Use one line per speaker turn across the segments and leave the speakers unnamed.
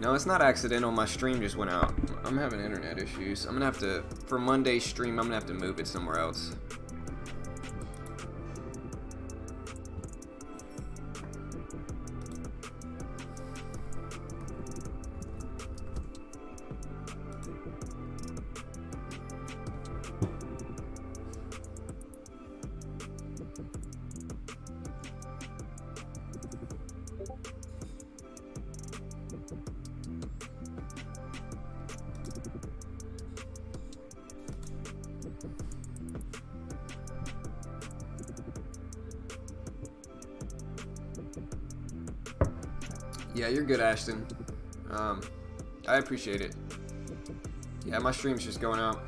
No, it's not accidental. My stream just went out. I'm having internet issues. I'm gonna have to, for Monday's stream, I'm gonna have to move it somewhere else. Yeah, you're good, Ashton. I appreciate it. Yeah, my stream's just going out.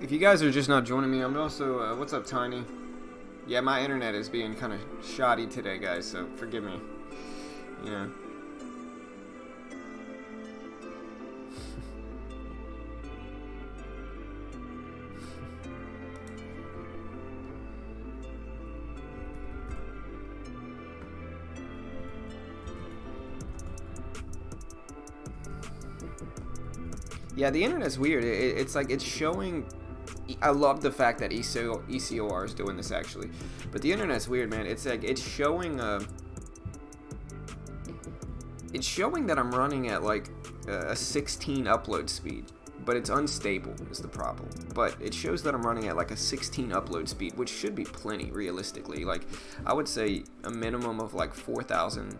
If you guys are just not joining me, I'm also, what's up, Tiny? Yeah, my internet is being kind of shoddy today, guys, so forgive me. You know. Yeah, the internet's weird. It's like it's showing. I love the fact that ECOR is doing this actually, but the internet's weird, man. It's like it's showing that I'm running at like a 16 upload speed, but it's unstable is the problem. But it shows that I'm running at like a 16 upload speed, which should be plenty realistically. Like I would say a minimum of like 4,000,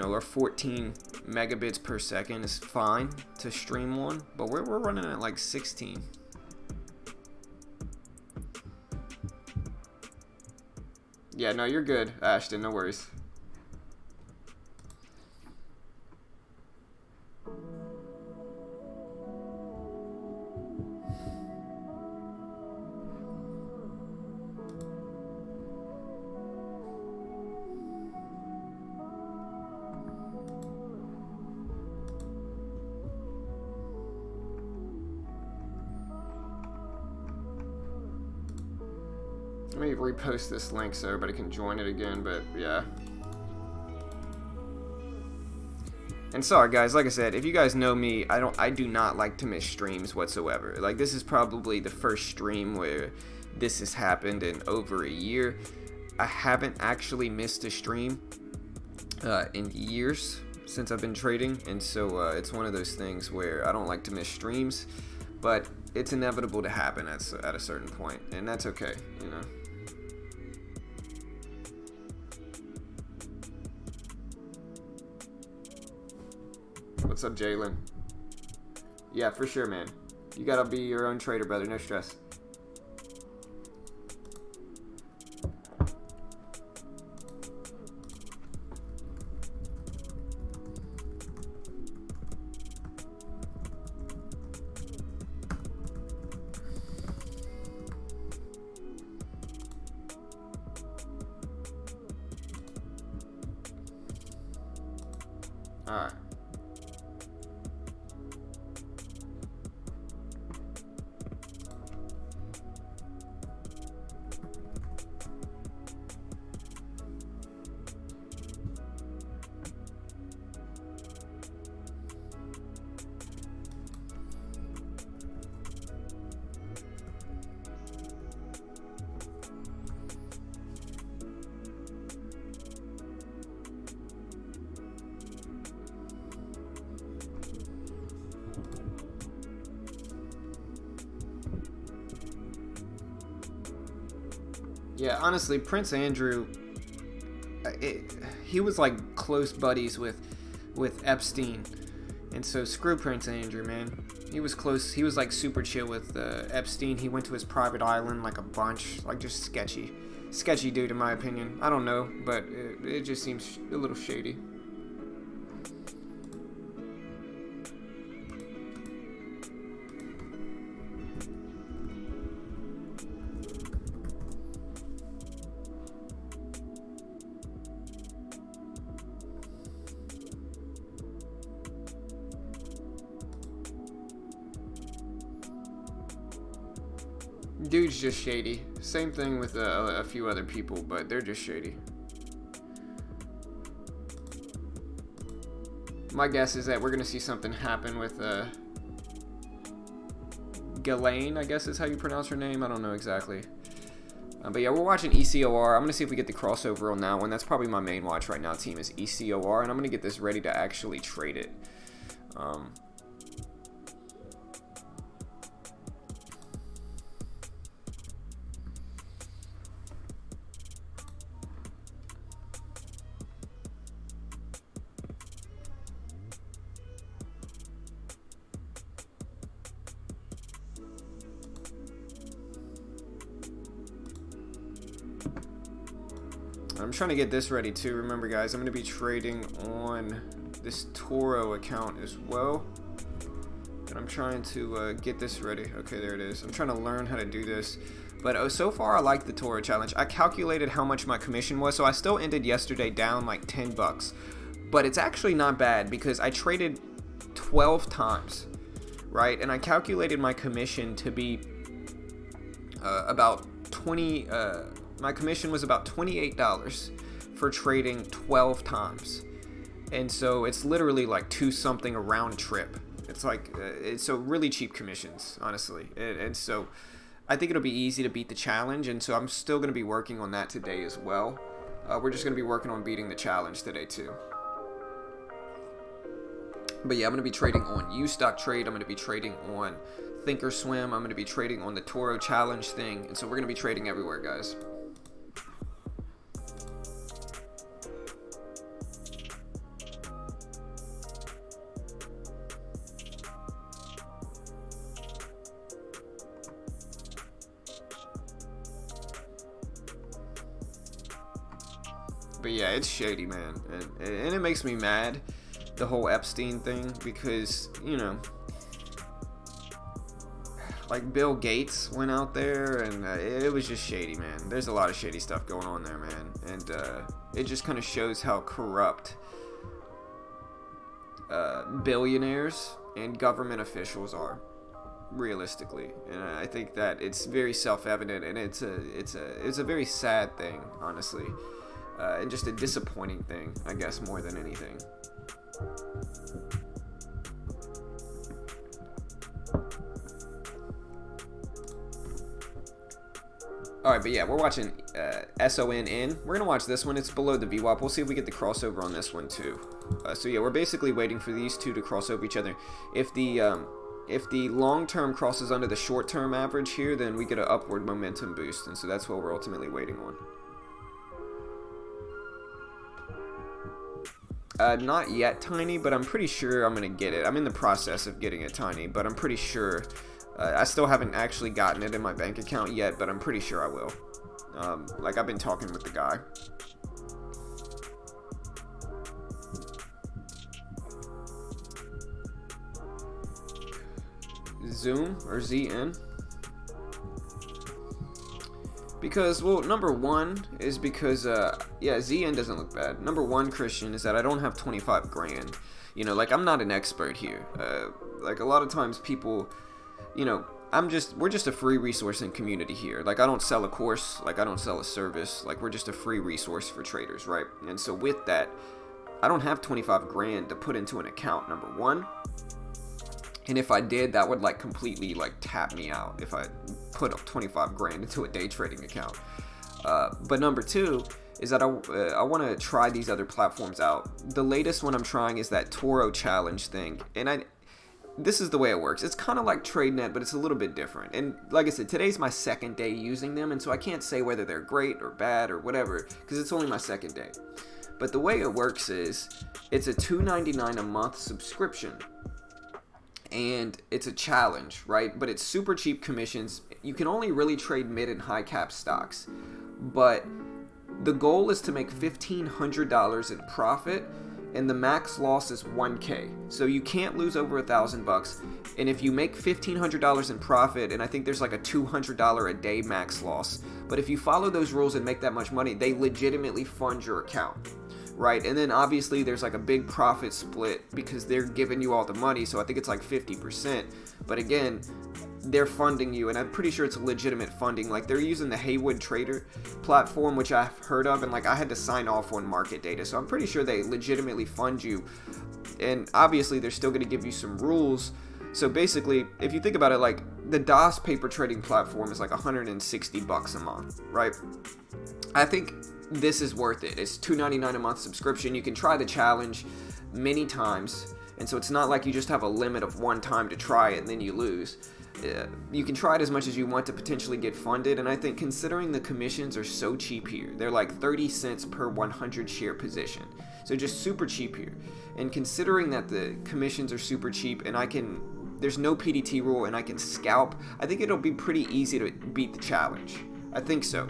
or 14 megabits per second is fine to stream one, but we're running at like 16. Yeah, no, you're good, Ashton, no worries. Let me repost this link so everybody can join it again, but yeah. And sorry guys, like I said, if you guys know me, I do not like to miss streams whatsoever. Like this is probably the first stream where this has happened in over a year. I haven't actually missed a stream in years since I've been trading, and so it's one of those things where I don't like to miss streams, but it's inevitable to happen at a certain point, and that's okay, you know. What's up, Jalen? Yeah, for sure, man. You gotta be your own trader, brother. No stress. All right. Yeah, honestly, Prince Andrew, he was like close buddies with Epstein, and so screw Prince Andrew, man. He was close. He was like super chill with Epstein. He went to his private island like a bunch, like just sketchy dude in my opinion. I don't know, but it just seems a little shady. Dude's just shady. Same thing with a few other people, but they're just shady. My guess is that we're going to see something happen with Ghislaine, I guess is how you pronounce her name. I don't know exactly. But yeah, we're watching ECOR. I'm going to see if we get the crossover on that one. That's probably my main watch right now, team, is ECOR. And I'm going to get this ready to actually trade it. I'm trying to get this ready too. Remember, guys, I'm going to be trading on this Toro account as well. And I'm trying to get this ready. Okay, there it is. I'm trying to learn how to do this. But so far, I like the Toro challenge. I calculated how much my commission was, so I still ended yesterday down like 10 bucks. But it's actually not bad because I traded 12 times, right? And I calculated my commission to be about 20... my commission was about $28 for trading 12 times. And so it's literally like 2 something a round trip. It's like, it's so really cheap commissions, honestly. And so I think it'll be easy to beat the challenge. And so I'm still going to be working on that today as well. We're just going to be working on beating the challenge today too. But yeah, I'm going to be trading on Ustock Trade. I'm going to be trading on Thinkorswim. I'm going to be trading on the Toro challenge thing. And so we're going to be trading everywhere, guys. But yeah, it's shady, man, and it makes me mad, the whole Epstein thing, because, you know, like Bill Gates went out there, and it was just shady, man. There's a lot of shady stuff going on there, man, and it just kind of shows how corrupt billionaires and government officials are, realistically. And I think that it's very self-evident, and it's a very sad thing, honestly. And just a disappointing thing, I guess, more than anything. Alright, but yeah, we're watching SONN. We're going to watch this one. It's below the VWAP. We'll see if we get the crossover on this one, too. So yeah, we're basically waiting for these two to cross over each other. If the long-term crosses under the short-term average here, then we get an upward momentum boost. And so that's what we're ultimately waiting on. Not yet Tiny, but I'm pretty sure I'm going to get it. I'm in the process of getting it Tiny, but I'm pretty sure. I still haven't actually gotten it in my bank account yet, but I'm pretty sure I will. Like, I've been talking with the guy. Zoom or ZN? Because, well, number one is because, yeah, ZN doesn't look bad. Number one, Christian, is that I don't have 25 grand. You know, like, I'm not an expert here. Like, a lot of times people, you know, we're just a free resourcing community here. Like, I don't sell a course. Like, I don't sell a service. Like, we're just a free resource for traders, right? And so with that, I don't have 25 grand to put into an account, number one. And if I did, that would like completely like tap me out if I put up 25 grand into a day trading account. But number two is that I want to try these other platforms out. The latest one I'm trying is that Toro challenge thing. And this is the way it works. It's kind of like TradeNet, but it's a little bit different. And like I said, today's my second day using them, and so I can't say whether they're great or bad or whatever, because it's only my second day. But the way it works is, it's a $2.99 a month subscription. And it's a challenge, right? But it's super cheap commissions. You can only really trade mid and high cap stocks. But the goal is to make $1,500 in profit, and the max loss is $1K. So you can't lose over $1,000. And if you make $1,500 in profit, and I think there's like a $200 a day max loss, but if you follow those rules and make that much money, they legitimately fund your account, right? And then obviously there's like a big profit split because they're giving you all the money, so I think it's like 50%. But again, they're funding you, and I'm pretty sure it's legitimate funding. Like, they're using the Haywood Trader platform, which I've heard of, and like I had to sign off on market data, so I'm pretty sure they legitimately fund you. And obviously they're still going to give you some rules. So basically, if you think about it, like the DOS paper trading platform is like $160 a month, right? I think this is worth it. It's $2.99 a month subscription. You can try the challenge many times, and so it's not like you just have a limit of one time to try it and then you lose. You can try it as much as you want to potentially get funded, and I think considering the commissions are so cheap here, they're like 30 cents per 100 share position, so just super cheap here. And considering that the commissions are super cheap, and there's no PDT rule, and I can scalp, I think it'll be pretty easy to beat the challenge. I think so,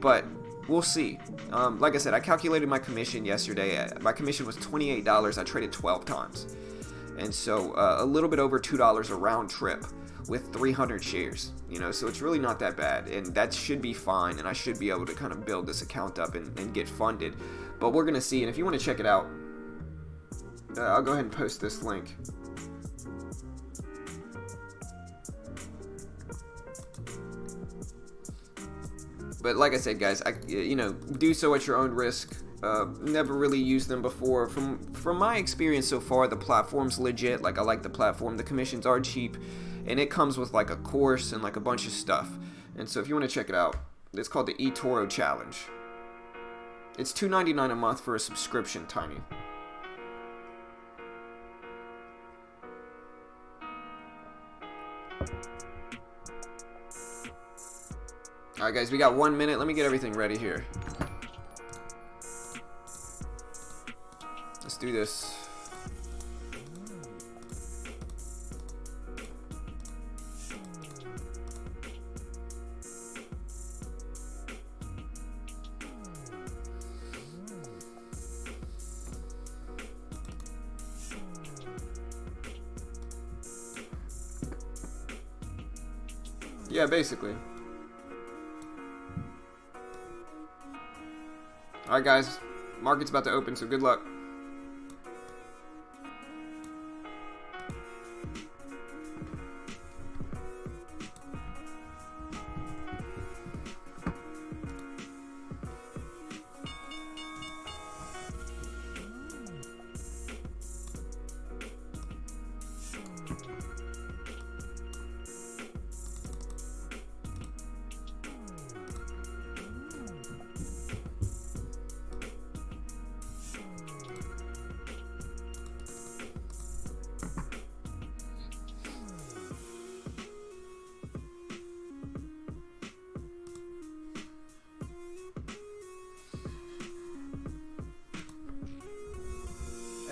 but we'll see. Like I said, I calculated my commission yesterday. My commission was $28. I traded 12 times, and so a little bit over $2 a round trip with 300 shares, so it's really not that bad, and that should be fine, and I should be able to kind of build this account up and get funded. But we're gonna see, and if you want to check it out, I'll go ahead and post this link. But like I said, guys, do so at your own risk. Never really used them before. From my experience so far, the platform's legit. Like, I like the platform. The commissions are cheap, and it comes with like a course and like a bunch of stuff. And so if you want to check it out, it's called the eToro Challenge. It's $2.99 a month for a subscription, Tiny. Alright guys, we got 1 minute. Let me get everything ready here. Let's do this. Yeah, basically. Alright guys, market's about to open, so good luck.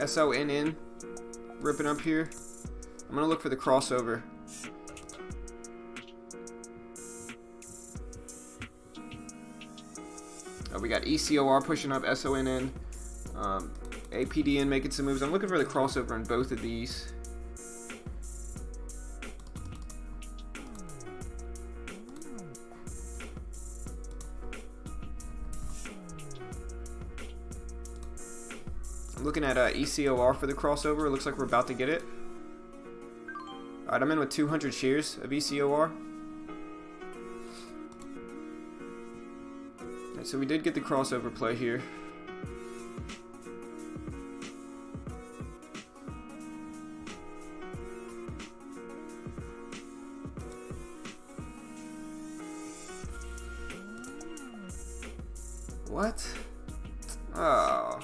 SONN ripping up here. I'm gonna look for the crossover. Oh, we got ECOR pushing up, SONN, APDN making some moves. I'm looking for the crossover in both of these. I'm looking at ECOR for the crossover. It looks like we're about to get it. Alright, I'm in with 200 shares of ECOR. Alright, so we did get the crossover play here. What? Oh.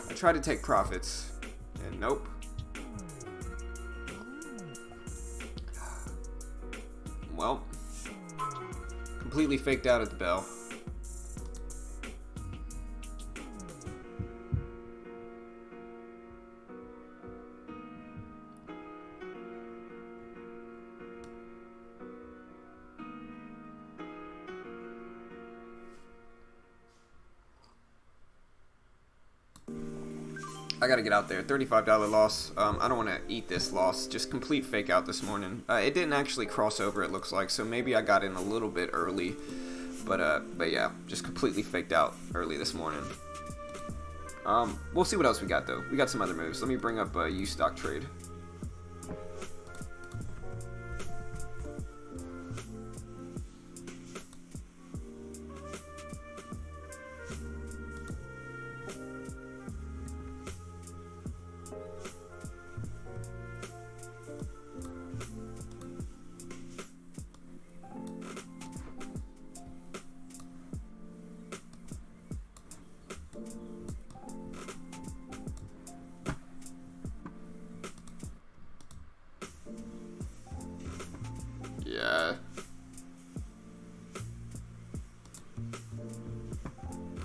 I tried to take profits, and nope. Well, completely faked out at the bell. I gotta get out there. $35 loss. I don't want to eat this loss. Just complete fake out this morning. It didn't actually cross over, it looks like, so maybe I got in a little bit early. But yeah, just completely faked out early this morning. We'll see what else we got, though. We got some other moves. Let me bring up a U-Stock trade.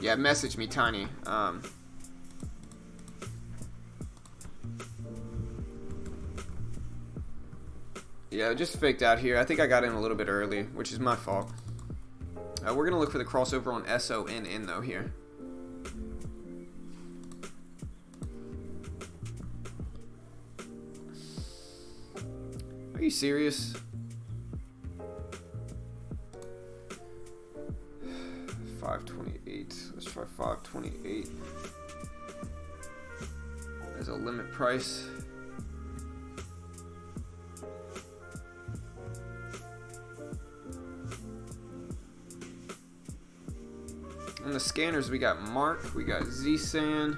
Yeah, message me, Tiny. Yeah, just faked out here. I think I got in a little bit early, which is my fault. We're going to look for the crossover on SONN, though, here. Are you serious? $5.28. Let's try $5.28 as a limit price. On the scanners, we got Mark, we got Z-San.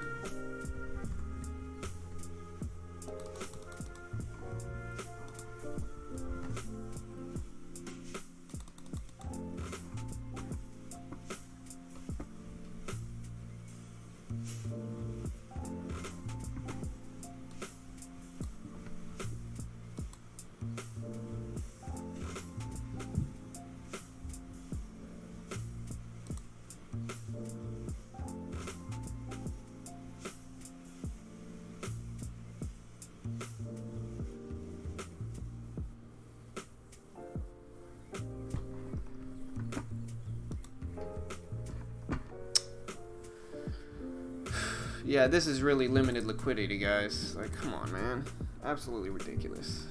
Yeah, this is really limited liquidity, guys. Like, come on, man. Absolutely ridiculous.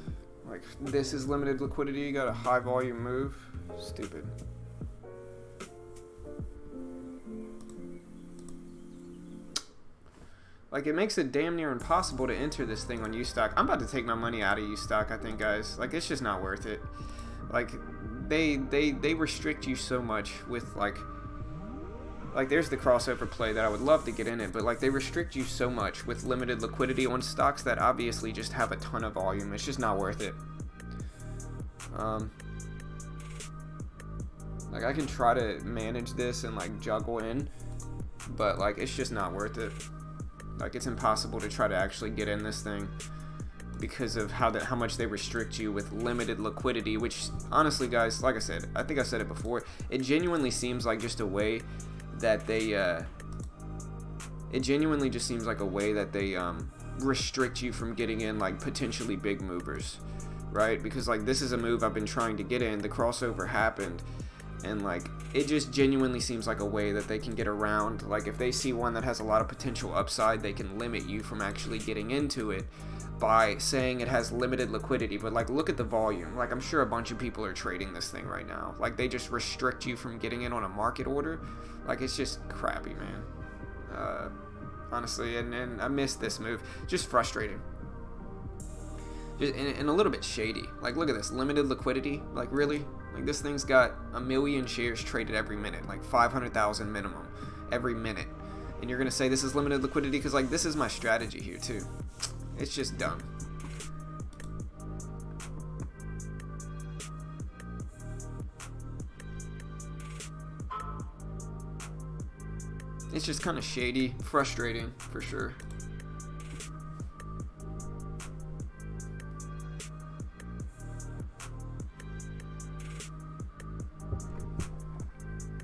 Like, this is limited liquidity. You got a high volume move. Stupid. Like, it makes it damn near impossible to enter this thing on U-Stock. I'm about to take my money out of U-Stock, I think, guys. Like, it's just not worth it. Like, they restrict you so much with, like, there's the crossover play that I would love to get in it, but like they restrict you so much with limited liquidity on stocks that obviously just have a ton of volume. It's just not worth it. Like I can try to manage this and like juggle in, but like it's just not worth it. Like it's impossible to try to actually get in this thing because of how much they restrict you with limited liquidity, which honestly, guys, like I said, I think I said it before, it genuinely seems like just a way that they it genuinely just seems like a way that they restrict you from getting in like potentially big movers, right? Because like this is a move I've been trying to get in, the crossover happened, and like it just genuinely seems like a way that they can get around. Like if they see one that has a lot of potential upside, they can limit you from actually getting into it by saying it has limited liquidity. But like look at the volume. Like I'm sure a bunch of people are trading this thing right now. Like they just restrict you from getting in on a market order. Like it's just crappy, man. Honestly, and I missed this move. Just frustrating. And a little bit shady. Like look at this, limited liquidity. Like really? Like this thing's got 1 million shares traded every minute, like 500,000 minimum every minute. And you're gonna say this is limited liquidity because like this is my strategy here too. It's just dumb. It's just kind of shady, frustrating for sure.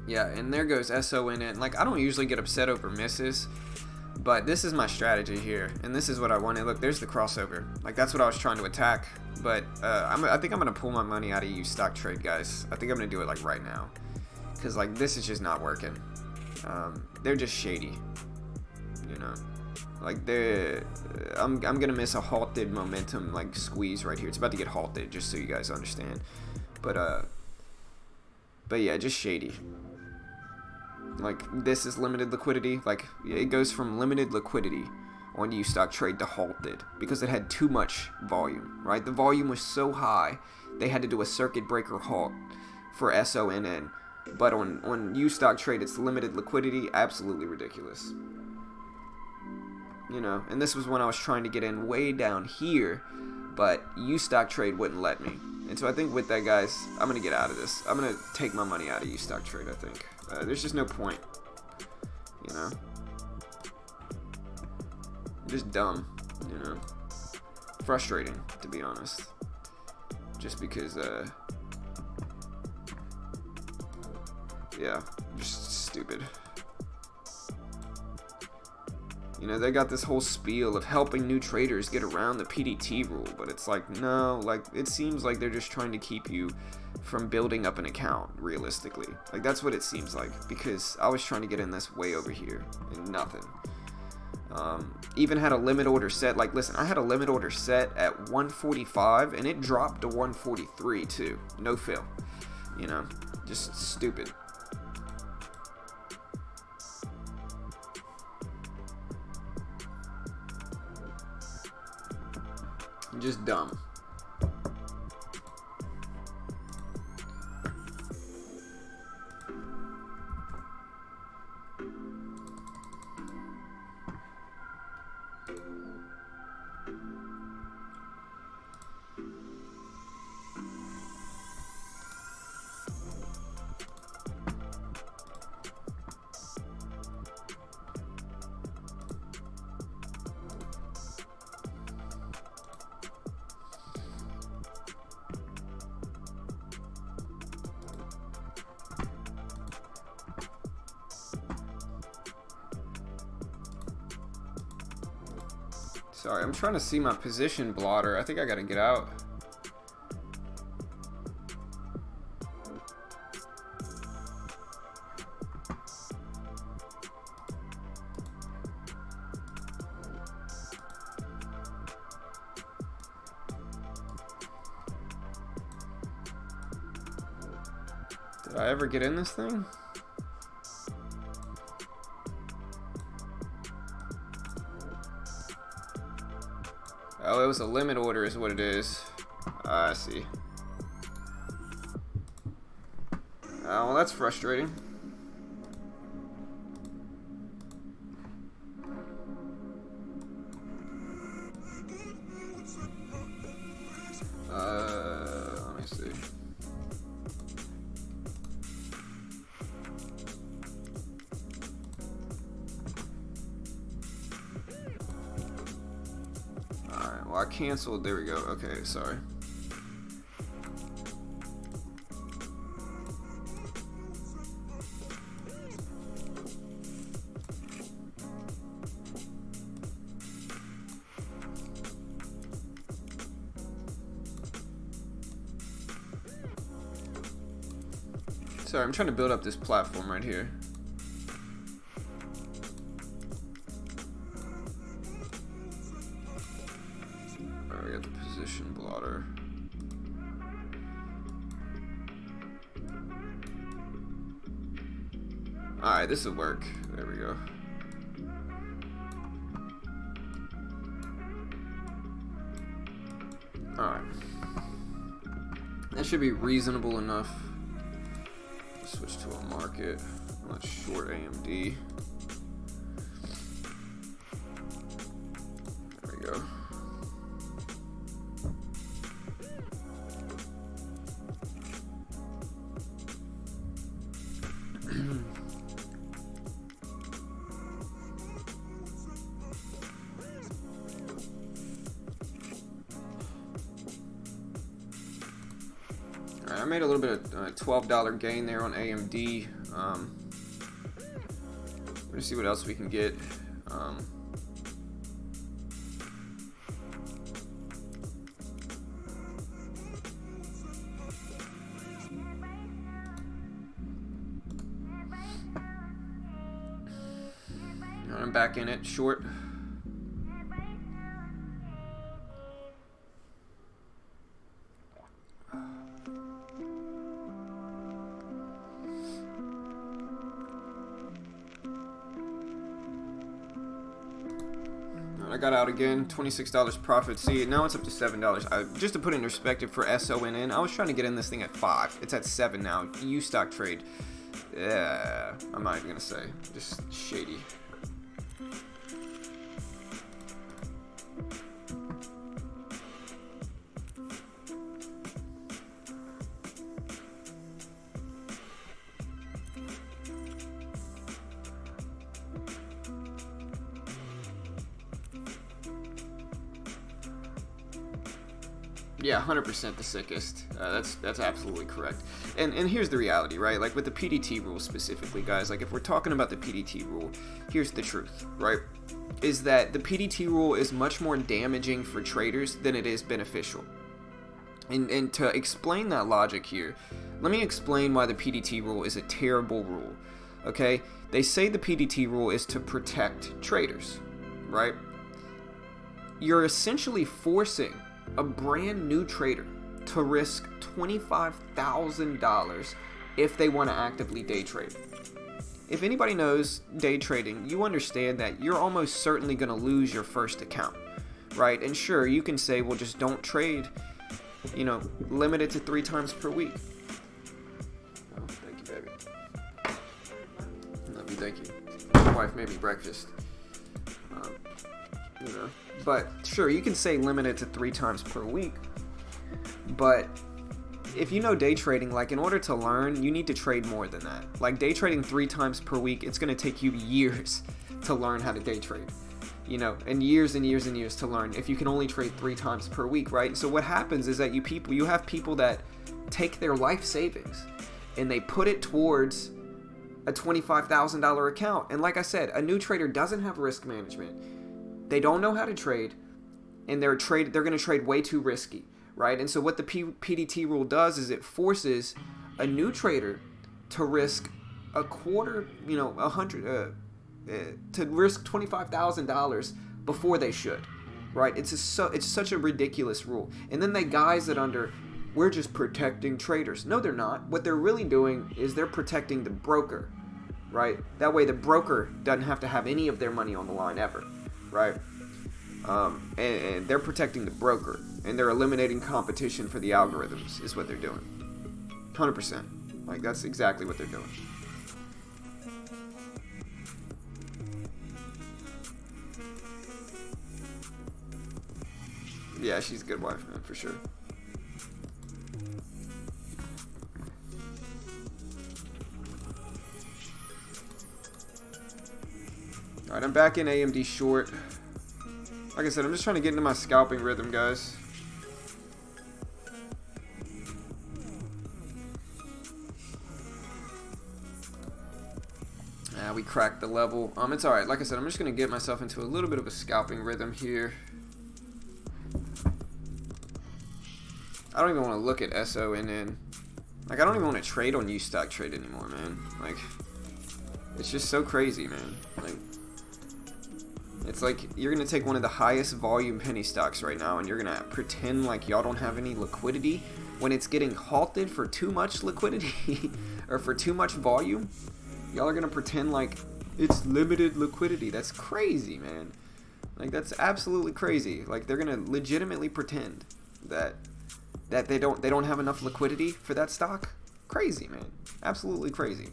Yeah, and there goes SONN. Like, I don't usually get upset over misses, but this is my strategy here, and this is what I wanted. Look, there's the crossover. Like, that's what I was trying to attack, but I think I'm going to pull my money out of use stock trade, guys. I think I'm going to do it, like, right now, because, like, this is just not working. They're just shady, you know. Like, I'm going to miss a halted momentum, like, squeeze right here. It's about to get halted, just so you guys understand. But yeah, just shady. Like, this is limited liquidity. Like, it goes from limited liquidity on use stock trade to halted because it had too much volume, right? The volume was so high, they had to do a circuit breaker halt for SONN. But on use stock trade, it's limited liquidity. Absolutely ridiculous. You know, and this was when I was trying to get in way down here, but use stock trade wouldn't let me. And so I think with that, guys, I'm going to get out of this. I'm going to take my money out of use stock trade, I think. There's just no point, you know. Just dumb, you know. Frustrating, to be honest. Just because, yeah, just stupid. You know, they got this whole spiel of helping new traders get around the PDT rule, but it's like, no, like, it seems like they're just trying to keep you from building up an account, realistically. Like, that's what it seems like, because I was trying to get in this way over here, and nothing. Even had a limit order set. Like, listen, I had a limit order set at 145, and it dropped to 143, too. No fill. You know, just stupid. Just dumb. Sorry, I'm trying to see my position blotter. I think I gotta get out. Did I ever get in this thing? Oh, it was a limit order is what it is. I see. Oh, well, that's frustrating. Let me see. Well, I canceled. There we go. Okay, sorry. Sorry, I'm trying to build up this platform right here. I got the position blotter. Alright, this will work. There we go. Alright. That should be reasonable enough. Switch to a market. Let's short AMD. There we go. Alright, I made a little bit of $12 gain there on AMD. Let's see what else we can get. I'm back in it, short. I got out again, $26 profit. See, now it's up to $7. Just to put it in perspective for SONN, I was trying to get in this thing at 5. It's at 7 now. U stock trade. Yeah, I'm not even gonna say. Just shady. Yeah, 100% the sickest. That's absolutely correct. And here's the reality, right? Like with the PDT rule specifically, guys, like if we're talking about the PDT rule, here's the truth, right? Is that the PDT rule is much more damaging for traders than it is beneficial. And to explain that logic here, let me explain why the PDT rule is a terrible rule, okay? They say the PDT rule is to protect traders, right? You're essentially forcing a brand new trader to risk $25,000 if they want to actively day trade. If anybody knows day trading, you understand that you're almost certainly going to lose your first account, right? And sure, you can say, well, just don't trade, you know, limit it to 3 times per week. Oh, thank you, baby. Love you, thank you. My wife made me breakfast. You know, but sure, you can say limit it to 3 times per week, but if you know day trading, like in order to learn, you need to trade more than that. Like day trading 3 times per week, it's going to take you years to learn how to day trade, you know, and years and years and years to learn if you can only trade 3 times per week, right? So what happens is that you have people that take their life savings and they put it towards a $25,000 account. And like I said, a new trader doesn't have risk management. They don't know how to trade, and they're going to trade way too risky, right? And so what the PDT rule does is it forces a new trader to risk a quarter, you know, to risk $25,000 before they should, right? It's such a ridiculous rule. And then they guise it under, we're just protecting traders. No, they're not. What they're really doing is they're protecting the broker, right? That way the broker doesn't have to have any of their money on the line ever. Right, and they're protecting the broker, and they're eliminating competition for the algorithms, is what they're doing. 100%. Like, that's exactly what they're doing. Yeah, she's a good wife, man, for sure. Alright, I'm back in AMD short. Like I said, I'm just trying to get into my scalping rhythm, guys. We cracked the level. It's alright. Like I said, I'm just going to get myself into a little bit of a scalping rhythm here. I don't even want to look at SONN. Like, I don't even want to trade on U stock trade anymore, man. Like, it's just so crazy, man. Like, it's like you're going to take one of the highest volume penny stocks right now and you're going to pretend like y'all don't have any liquidity when it's getting halted for too much liquidity or for too much volume. Y'all are going to pretend like it's limited liquidity. That's crazy, man. Like, that's absolutely crazy. Like, they're going to legitimately pretend that they don't have enough liquidity for that stock. Crazy, man. Absolutely crazy.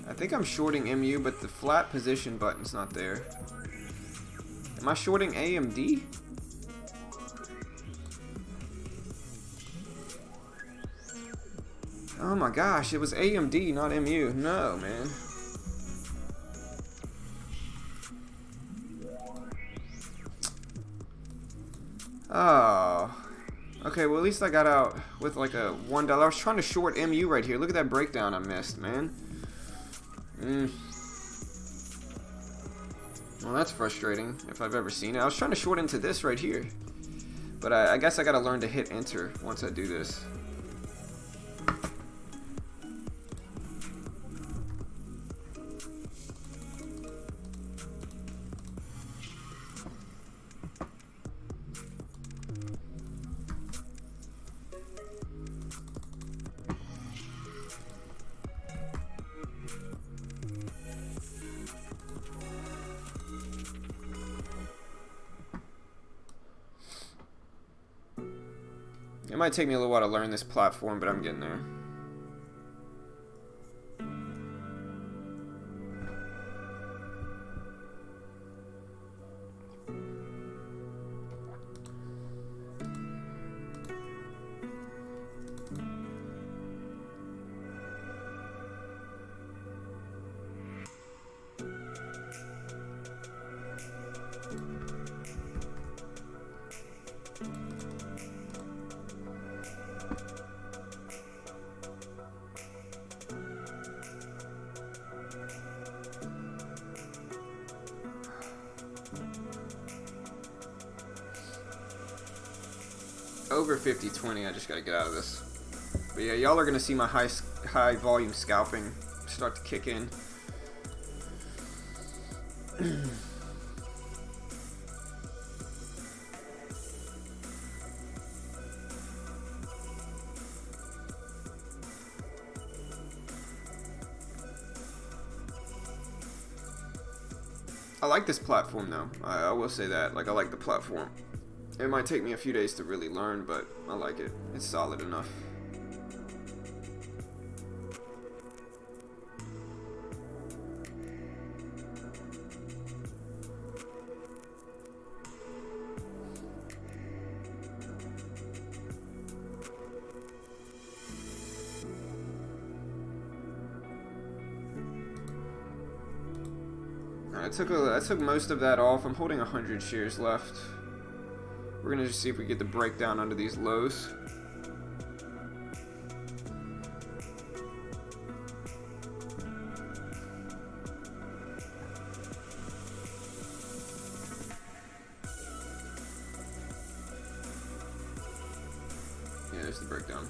I think I'm shorting MU, but the flat position button's not there. Am I shorting AMD? Oh my gosh, it was AMD, not MU. No, man. Oh. Okay, well at least I got out with like a $1. I was trying to short MU right here. Look at that breakdown I missed, man. Well, that's frustrating if I've ever seen it. I was trying to short into this right here. But I guess I gotta learn to hit enter once I do this. It might take me a little while to learn this platform, but I'm getting there. Over 50-20, I just gotta get out of this. But yeah, y'all are gonna see my high volume scalping start to kick in. I like this platform though. I will say that. Like, I like the platform. It might take me a few days to really learn, but I like it. It's solid enough. I took most of that off. I'm holding 100 shares left. We're gonna just see if we get the breakdown under these lows. Yeah, there's the breakdown.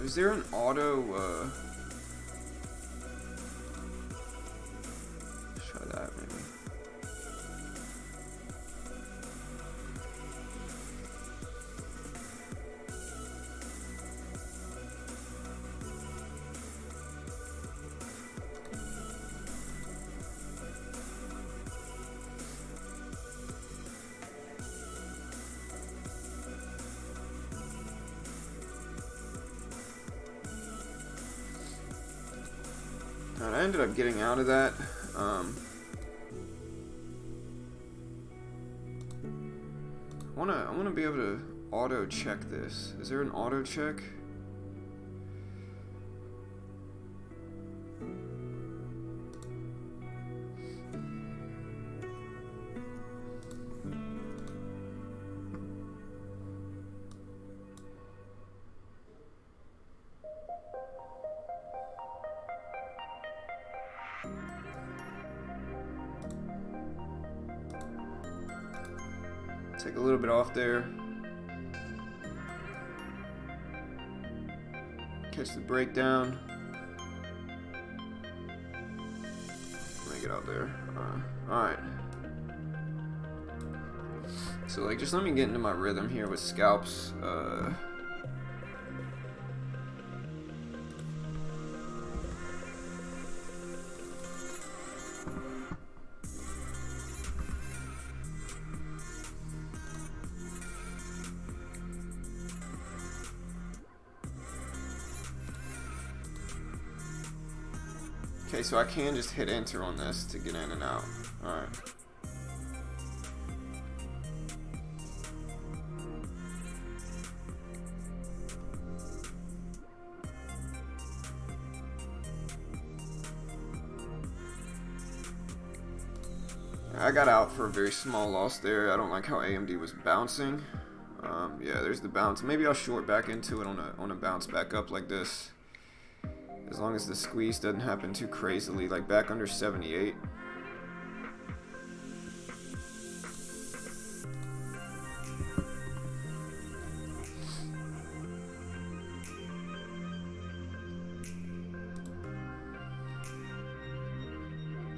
Is there an auto, let's try that maybe. I ended up getting out of that. I wanna be able to auto check this. Is there an auto check? Take a little bit off there. Catch the breakdown. Make it out there. Alright. So like, just let me get into my rhythm here with scalps. Okay, so I can just hit enter on this to get in and out. Alright. I got out for a very small loss there. I don't like how AMD was bouncing. Yeah, there's the bounce. Maybe I'll short back into it on a bounce back up like this. As long as the squeeze doesn't happen too crazily, like back under 78.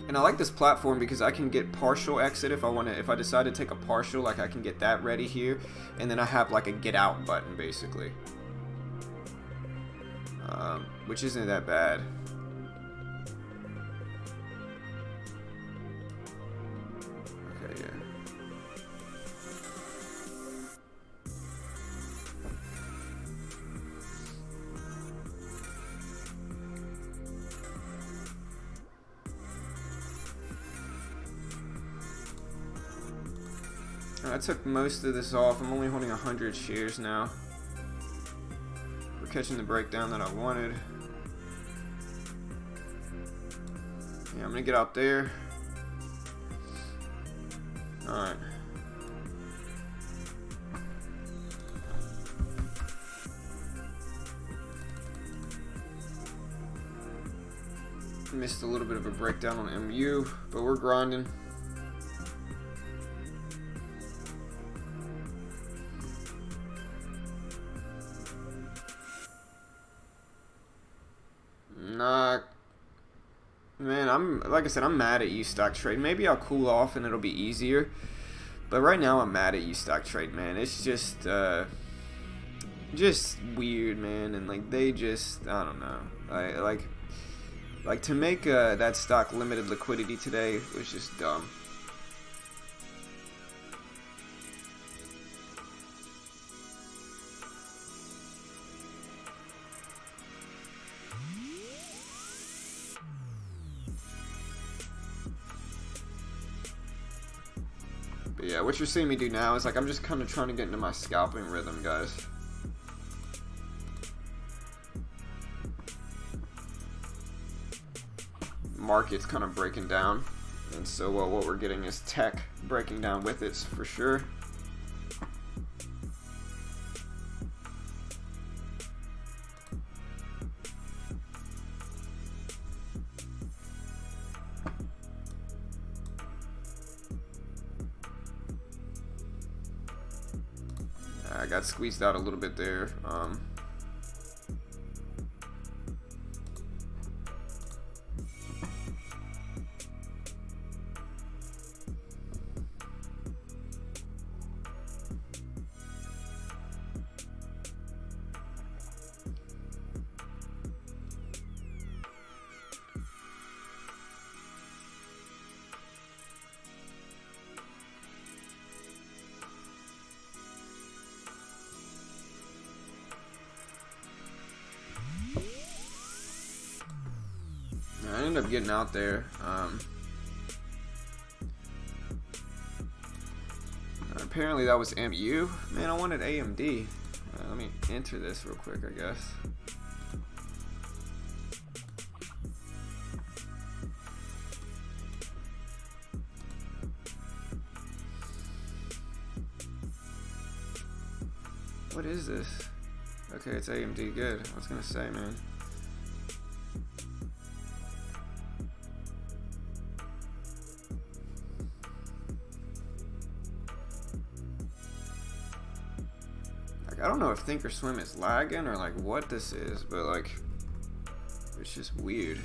And I like this platform because I can get partial exit if I decide to take a partial, like I can get that ready here, and then I have like a get out button basically, which isn't that bad. Okay, yeah. I took most of this off. I'm only holding 100 shares now. We're catching the breakdown that I wanted. Yeah, I'm gonna get out there. Alright. Missed a little bit of a breakdown on MU, but we're grinding. Nah, man, like I said, I'm mad at you stock trade. Maybe I'll cool off and it'll be easier. But right now I'm mad at you stock trade, man. It's just weird, man. And like they just, I don't know. Like to make that stock limited liquidity today was just dumb. But yeah, what you're seeing me do now is like I'm just kind of trying to get into my scalping rhythm, guys. Market's kind of breaking down, and so what we're getting is tech breaking down with it for sure. I got squeezed out a little bit there. I ended up getting out there. Apparently that was MU. Man, I wanted AMD. Let me enter this real quick, I guess. What is this? Okay, it's AMD. Good. I was gonna say, man. I don't know if Thinkorswim is lagging or like what this is, but like it's just weird.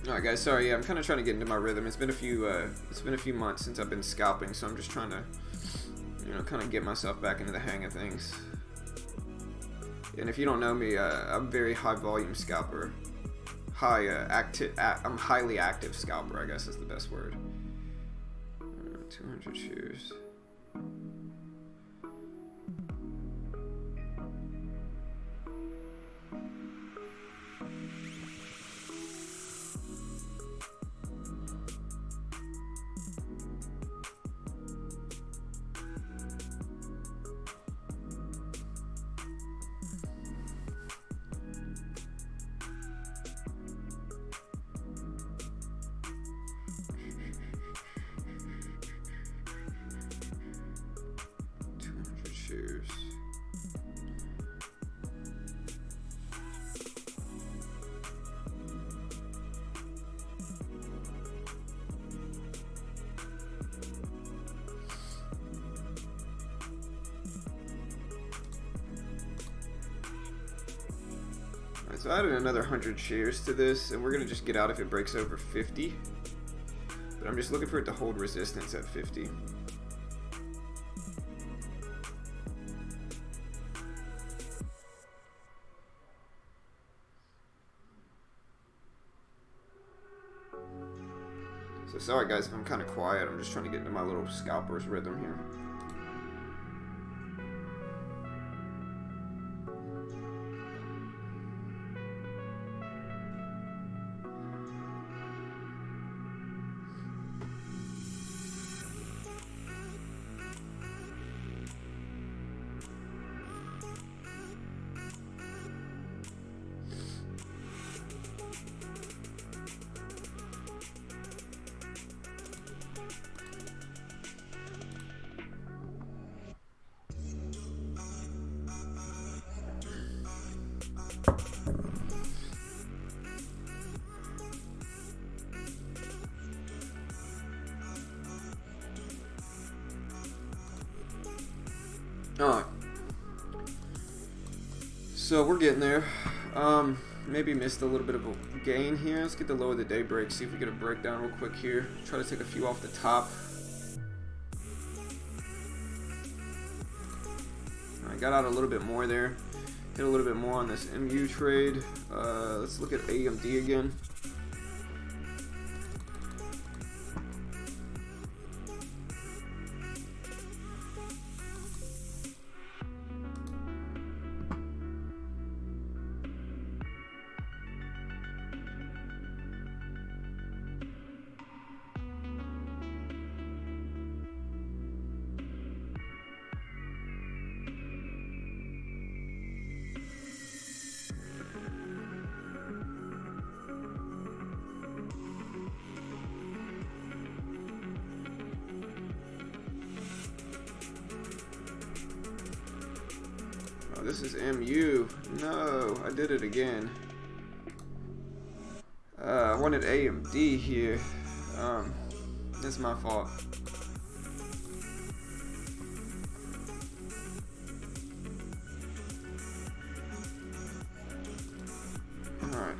Alright guys, sorry, yeah, I'm kind of trying to get into my rhythm. It's been a few months since I've been scalping, so I'm just trying to, you know, kind of get myself back into the hang of things. And if you don't know me, I'm a very high volume scalper. I'm highly active scalper, I guess is the best word. 200 shares. Cheers. Alright, so I added another 100 shares to this, and we're gonna just get out if it breaks over 50. But I'm just looking for it to hold resistance at 50. So sorry guys if I'm kind of quiet, I'm just trying to get into my little scalper's rhythm here. Alright. So we're getting there. Maybe missed a little bit of a gain here. Let's get the low of the day break. See if we get a breakdown real quick here. Try to take a few off the top. I got out a little bit more there. Hit a little bit more on this MU trade. Let's look at AMD again. Oh, this is MU. No, I did it again. I wanted AMD here. That's my fault. Alright.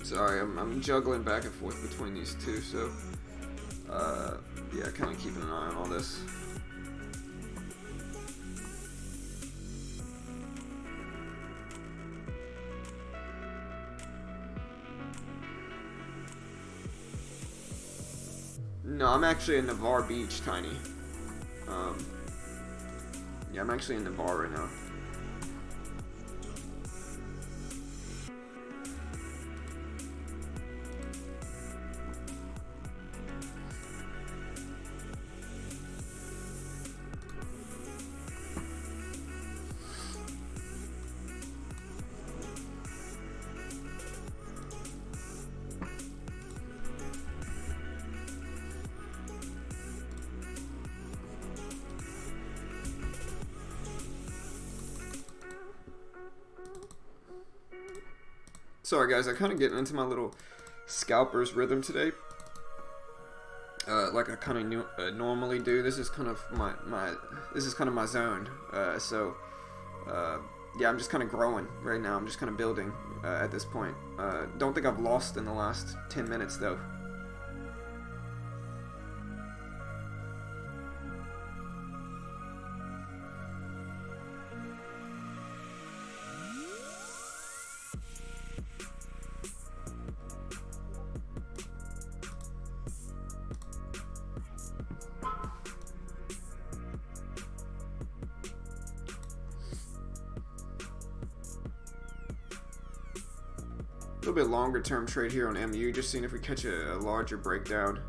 Sorry, I'm juggling back and forth between these two, so yeah, kind of keeping an eye on all this. No, I'm actually in Navarre Beach, Tiny. Yeah, I'm actually in Navarre right now. Sorry guys, I kind of getting into my little scalper's rhythm today, like I kind of normally do. This is kind of my zone. So yeah, I'm just kind of growing right now. I'm just kind of building at this point. Don't think I've lost in the last 10 minutes though. A little bit longer term trade here on MU, just seeing if we catch a larger breakdown.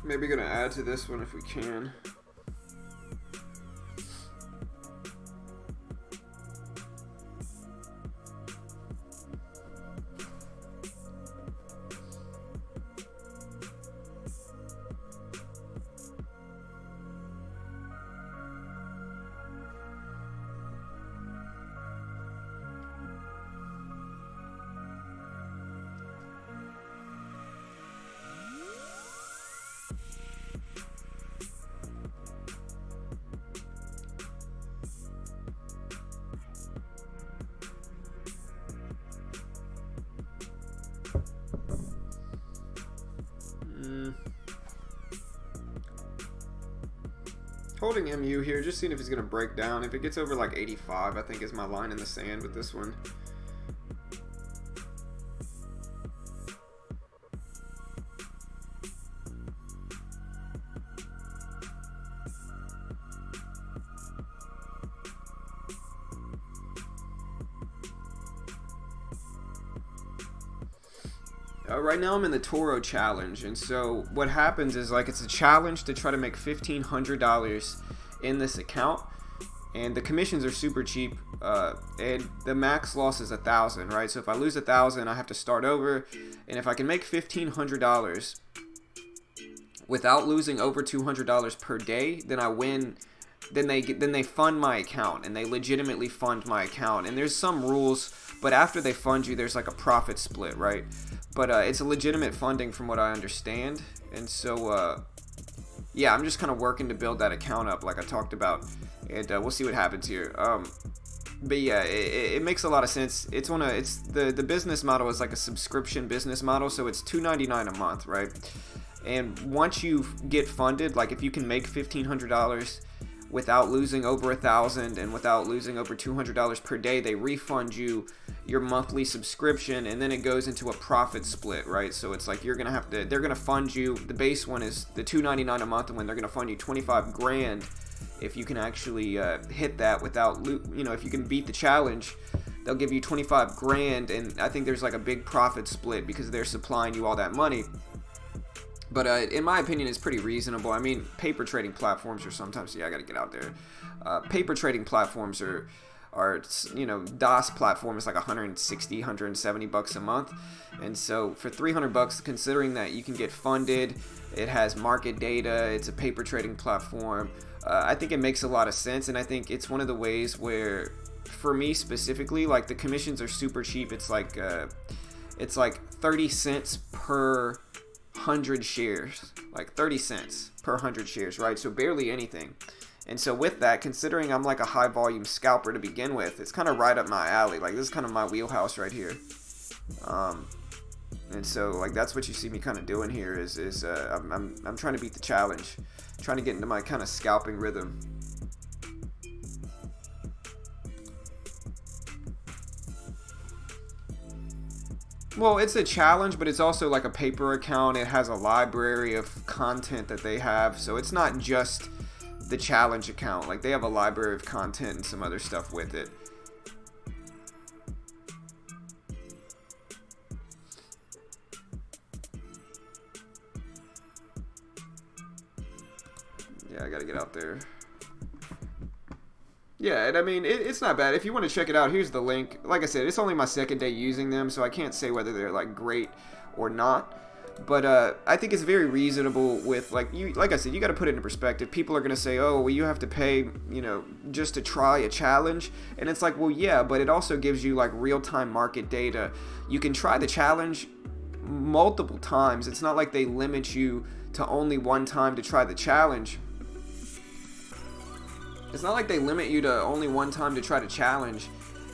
Maybe gonna add to this one if we can. Holding MU here, just seeing if it's going to break down. If it gets over like 85, I think is my line in the sand with this one. Right now I'm in the Toro challenge, and so what happens is like it's a challenge to try to make $1,500 in this account, and the commissions are super cheap, and the max loss is 1,000, right? So if I lose 1,000, I have to start over, and if I can make $1,500 without losing over $200 per day, then I win. Then they fund my account, and they legitimately fund my account, and there's some rules, but after they fund you, there's like a profit split, right? But it's a legitimate funding from what I understand, and so yeah, I'm just kind of working to build that account up like I talked about, and we'll see what happens here. But yeah, it makes a lot of sense. It's the business model is like a subscription business model, so it's $2.99 a month, right? And once you get funded, like if you can make $1,500 without losing over 1,000 and without losing over $200 per day, they refund you your monthly subscription, and then it goes into a profit split, right? So it's like they're gonna fund you. The base one is the $2.99 a month, and when they're gonna fund you 25 grand if you can actually hit that without, if you can beat the challenge, they'll give you 25 grand, and I think there's like a big profit split because they're supplying you all that money. But in my opinion, it's pretty reasonable. I mean, paper trading platforms are sometimes, yeah, I got to get out there. Paper trading platforms are DOS platform is like 160, 170 bucks a month. And so for 300 bucks, considering that you can get funded, it has market data, it's a paper trading platform, I think it makes a lot of sense. And I think it's one of the ways where, for me specifically, like the commissions are super cheap. It's like 30 cents per 100 shares, like 30 cents per 100 shares, right? So barely anything. And so with that, considering I'm like a high volume scalper to begin with, it's kind of right up my alley. Like this is kind of my wheelhouse right here. And so like that's what you see me kind of doing here is I'm trying to beat the challenge, trying to get into my kind of scalping rhythm. Well, it's a challenge, but it's also like a paper account. It has a library of content that they have. So it's not just the challenge account. Like they have a library of content and some other stuff with it. Yeah, I gotta get out there. Yeah, and I mean, it's not bad. If you want to check it out, here's the link. Like I said, it's only my second day using them, so I can't say whether they're like great or not. But I think it's very reasonable with like I said, you got to put it in perspective. People are gonna say, oh, well, you have to pay, just to try a challenge, and it's like, well, yeah, but it also gives you like real-time market data. You can try the challenge multiple times. It's not like they limit you to only one time to try the challenge. It's not like they limit you to only one time to try to challenge,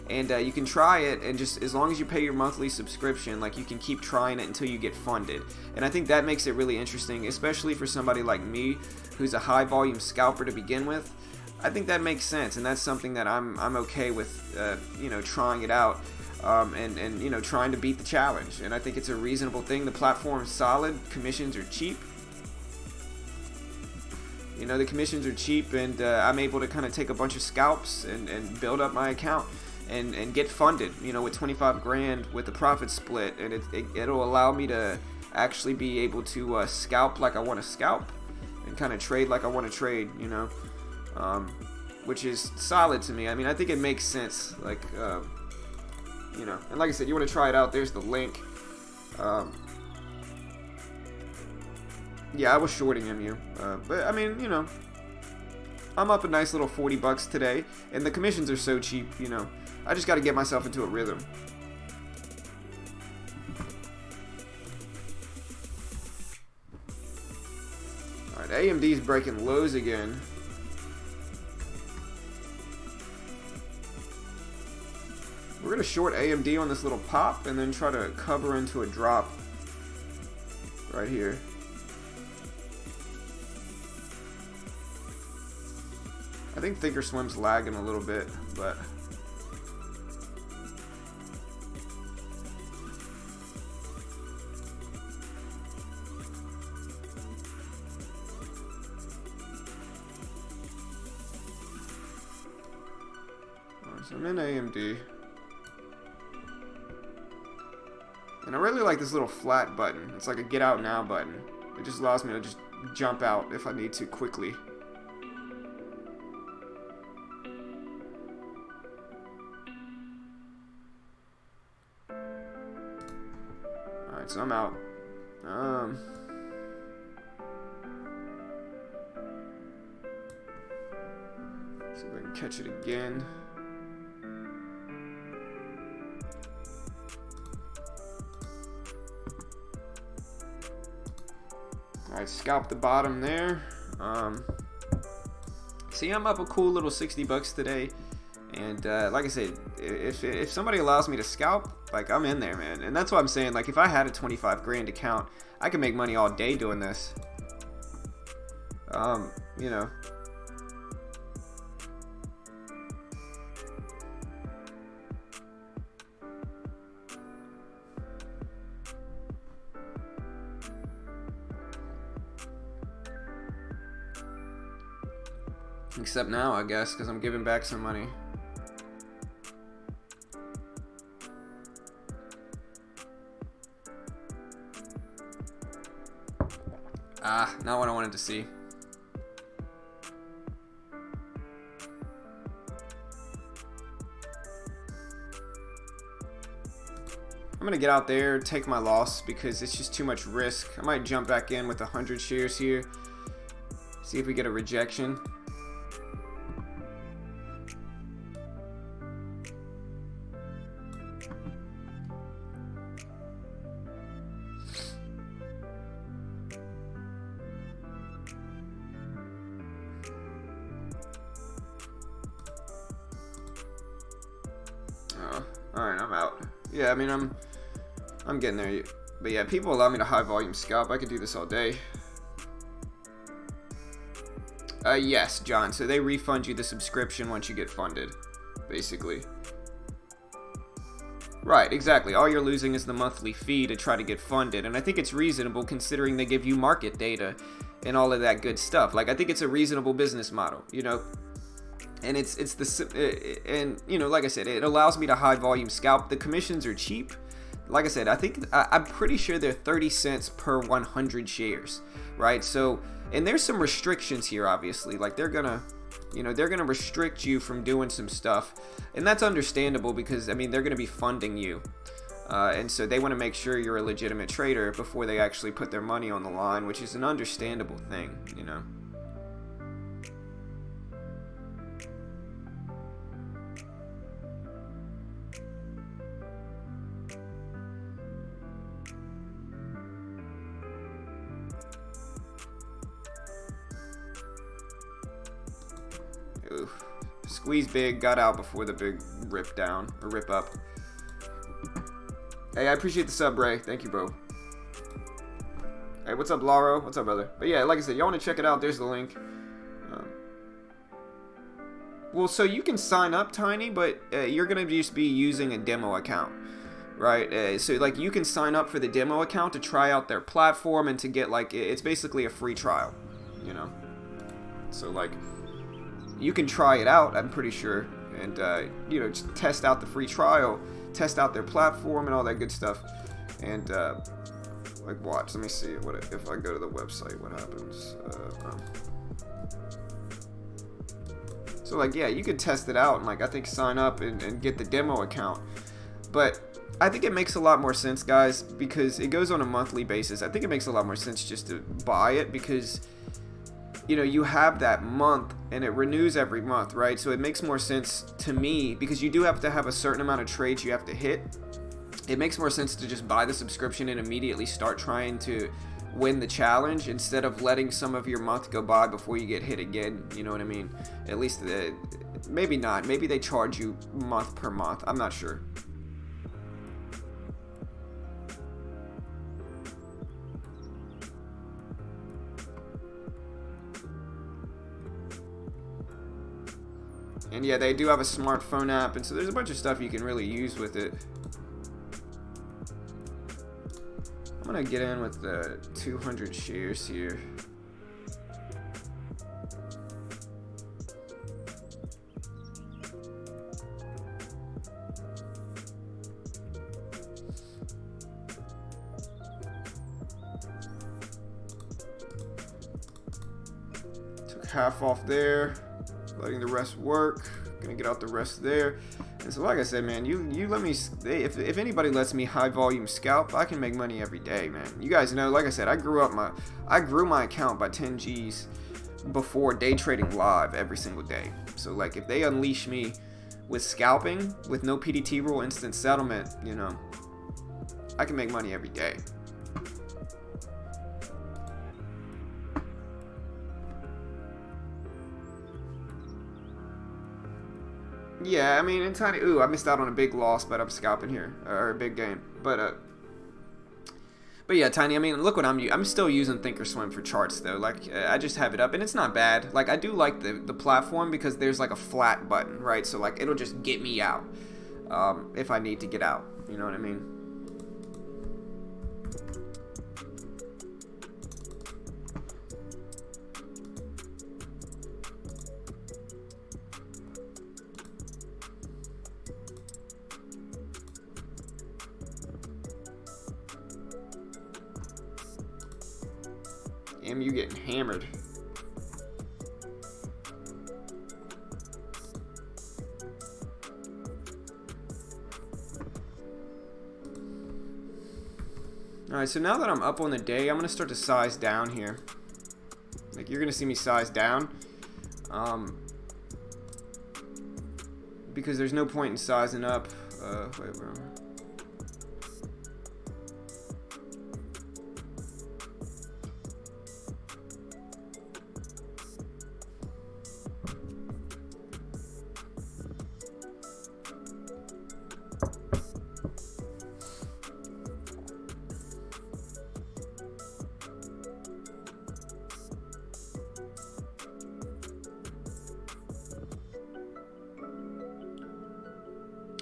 and you can try it, and just as long as you pay your monthly subscription, like, you can keep trying it until you get funded. And I think that makes it really interesting, especially for somebody like me who's a high volume scalper to begin with. I think that makes sense, and that's something that I'm okay with, trying it out, and trying to beat the challenge. And I think it's a reasonable thing. The platform's solid, commissions are cheap. The commissions are cheap, and I'm able to kind of take a bunch of scalps and build up my account and get funded, with 25 grand with the profit split, and it'll allow me to actually be able to scalp like I want to scalp and kind of trade like I want to trade, which is solid to me. I mean, I think it makes sense, and like I said, you want to try it out, there's the link. Yeah, I was shorting MU, but I mean, I'm up a nice little $40 today, and the commissions are so cheap, I just got to get myself into a rhythm. Alright, AMD's breaking lows again. We're going to short AMD on this little pop, and then try to cover into a drop right here. I think Thinkorswim's lagging a little bit, but so I'm in AMD, and I really like this little flat button. It's like a get out now button. It just allows me to just jump out if I need to quickly. So I'm out. See if I can catch it again. Alright, scalp the bottom there. See, I'm up a cool little $60 today. And like I said, if somebody allows me to scalp, like, I'm in there, man. And that's what I'm saying. Like, if I had a 25 grand account, I could make money all day doing this. Except now, I guess, because I'm giving back some money. Not what I wanted to see. I'm gonna get out there, take my loss, because it's just too much risk. I might jump back in with 100 shares here. See if we get a rejection. Alright, I'm out. Yeah, I mean, I'm getting there. But yeah, people allow me to high volume scalp. I could do this all day. Yes, John. So they refund you the subscription once you get funded, basically. Right, exactly. All you're losing is the monthly fee to try to get funded. And I think it's reasonable considering they give you market data and all of that good stuff. Like, I think it's a reasonable business model, And like I said, it allows me to high volume scalp. The commissions are cheap. Like I said, I'm pretty sure they're 30 cents per 100 shares, right? So, and there's some restrictions here, obviously. Like, they're gonna You know, they're going to restrict you from doing some stuff, and that's understandable because, I mean, they're going to be funding you. And so they want to make sure you're a legitimate trader before they actually put their money on the line, which is an understandable thing, you know. Oof. Squeeze big, got out before the big rip down, or rip up. Hey, I appreciate the sub, Ray. Thank you, bro. Hey, what's up, Laro? What's up, brother? But yeah, like I said, y'all want to check it out, there's the link. Well, so you can sign up, Tiny, but you're going to just be using a demo account, right? So, like, you can sign up for the demo account to try out their platform and to get, like, it's basically a free trial, you know? So, like, you can try it out, I'm pretty sure, and, you know, just test out the free trial, test out their platform and all that good stuff, and, like, watch, let me see, what if I go to the website, what happens, So, like, yeah, you could test it out and, like, I think sign up and get the demo account. But I think it makes a lot more sense, guys, because it goes on a monthly basis. I think it makes a lot more sense just to buy it because, you know, you have that month and it renews every month, right? So it makes more sense to me because you do have to have a certain amount of trades you have to hit. It makes more sense to just buy the subscription and immediately start trying to win the challenge instead of letting some of your month go by before you get hit again. You know what I mean? At least maybe not. Maybe they charge you month per month. I'm not sure. And yeah, they do have a smartphone app, and so there's a bunch of stuff you can really use with it. I'm gonna get in with the 200 shares here. Took half off there, letting the rest work. Gonna get out the rest there. And so, like I said, man, you let me. If anybody lets me high volume scalp, I can make money every day, man. You guys know, like I said, I grew my account by 10 G's before day trading live every single day. So, like, if they unleash me with scalping with no PDT rule instant settlement, you know, I can make money every day. Yeah, I mean, in Tiny, ooh, I missed out on a big loss, but I'm scalping here, or a big gain. But yeah, Tiny, I mean, look what I'm still using Thinkorswim for charts, though. Like, I just have it up, and it's not bad. Like, I do like the platform because there's, like, a flat button, right? So, like, it'll just get me out if I need to get out. You know what I mean? You getting hammered. Alright, so now that I'm up on the day, I'm going to start to size down here. Like, you're going to see me size down. Because there's no point in sizing up. Wait, where am I?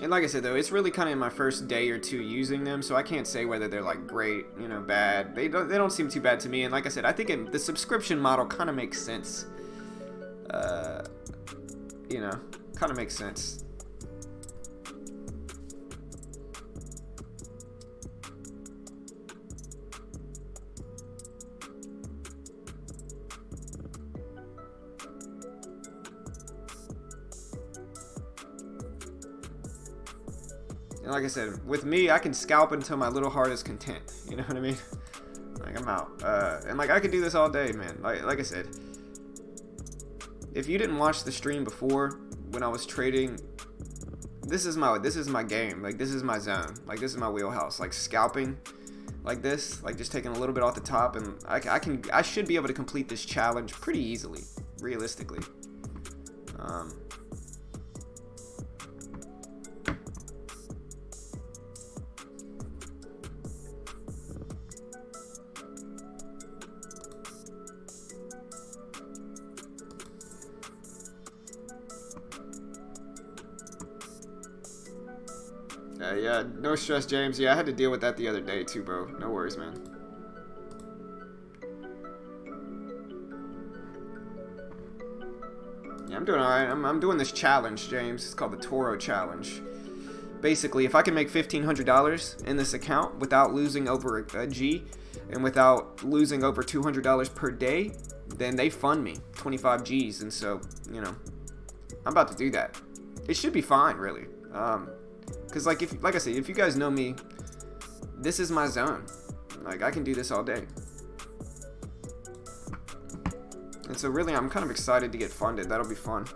And like I said, though, it's really kind of in my first day or two using them, so I can't say whether they're, like, great, you know, bad. They don't seem too bad to me, and like I said, I think the subscription model kind of makes sense. You know, kind of makes sense. And like I said, with me, I can scalp until my little heart is content. You know what I mean? Like, I'm out. And like, I could do this all day, man. Like I said, if you didn't watch the stream before when I was trading, this is my game. Like, this is my zone. Like, this is my wheelhouse. Like, scalping like this, like just taking a little bit off the top, and I should be able to complete this challenge pretty easily, realistically. Yeah, no stress, James. Yeah, I had to deal with that the other day too, bro. No worries, man. Yeah, I'm doing alright. I'm doing this challenge, James. It's called the Toro Challenge. Basically, if I can make $1,500 in this account without losing over a G and without losing over $200 per day, then they fund me 25 Gs. And so, you know, I'm about to do that. It should be fine, really. Because like I said, if you guys know me, this is my zone. Like, I can do this all day. And so really, I'm kind of excited to get funded. That'll be fun.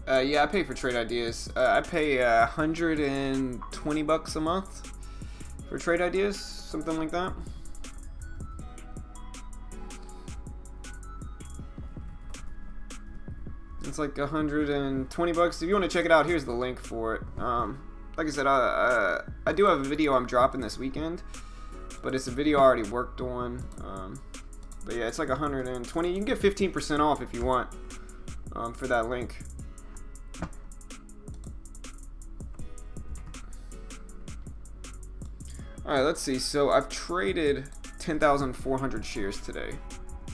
Yeah, I pay for Trade Ideas. I pay $120 a month for Trade Ideas, something like that. It's like $120. If you want to check it out, here's the link for it. Like I said, I do have a video I'm dropping this weekend, but it's a video I already worked on. But yeah, it's like $120. You can get 15% off if you want for that link. Alright, let's see. So I've traded 10,400 shares today.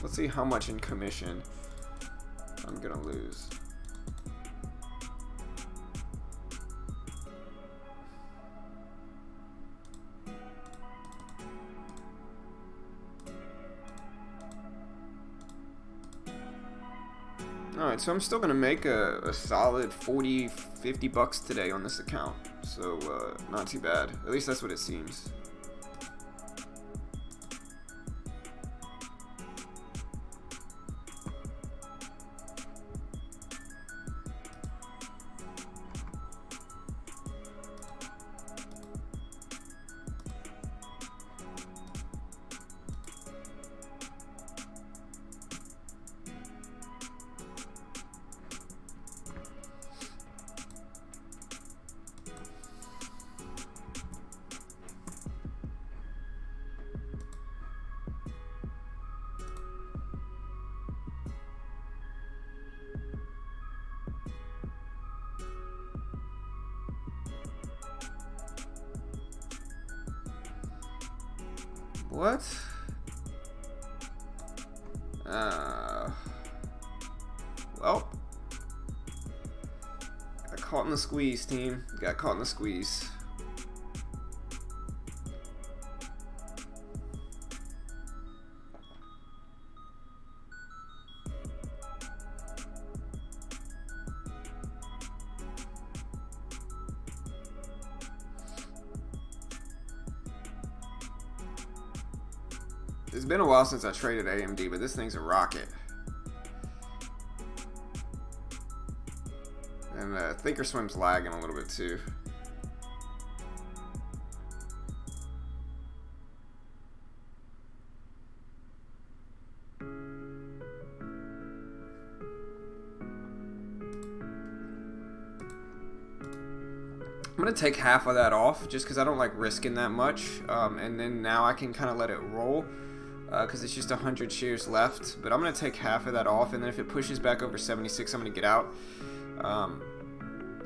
Let's see how much in commission I'm gonna lose. Alright, so I'm still gonna make a solid $40-50 today on this account. So not too bad. At least that's what it seems. What? Well, got caught in the squeeze, team. Got caught in the squeeze. It's been a while since I traded AMD, but this thing's a rocket. And Thinkorswim's lagging a little bit too. I'm going to take half of that off just because I don't like risking that much. And then now I can kind of let it roll because it's just 100 shares left. But I'm going to take half of that off, and then if it pushes back over 76, I'm going to get out.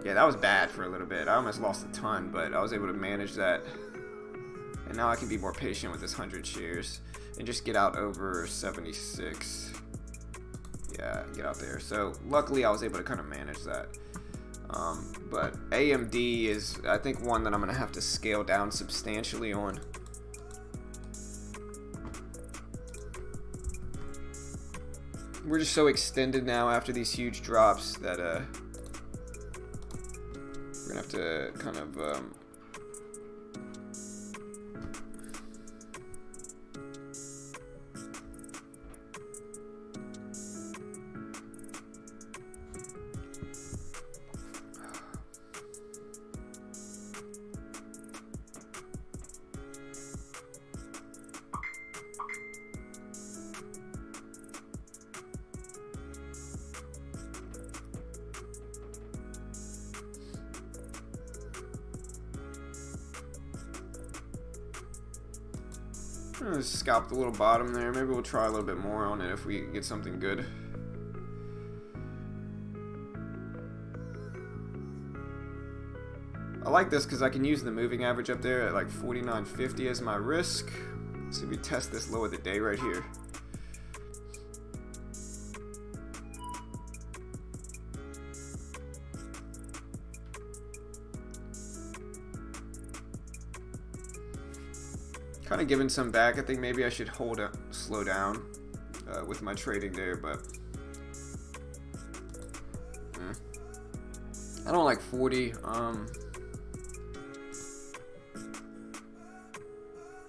Yeah, that was bad for a little bit. I almost lost a ton, but I was able to manage that. And now I can be more patient with this 100 shares and just get out over 76. Yeah, get out there. So luckily I was able to kind of manage that. But AMD is, I think, one that I'm going to have to scale down substantially on. We're just so extended now after these huge drops that we're going to have to kind of scalp the little bottom there. Maybe we'll try a little bit more on it if we get something good. I like this because I can use the moving average up there at like 49.50 as my risk. So we test this low of the day right here. Kind of giving some back. I think maybe I should slow down with my trading there, but I don't like 40.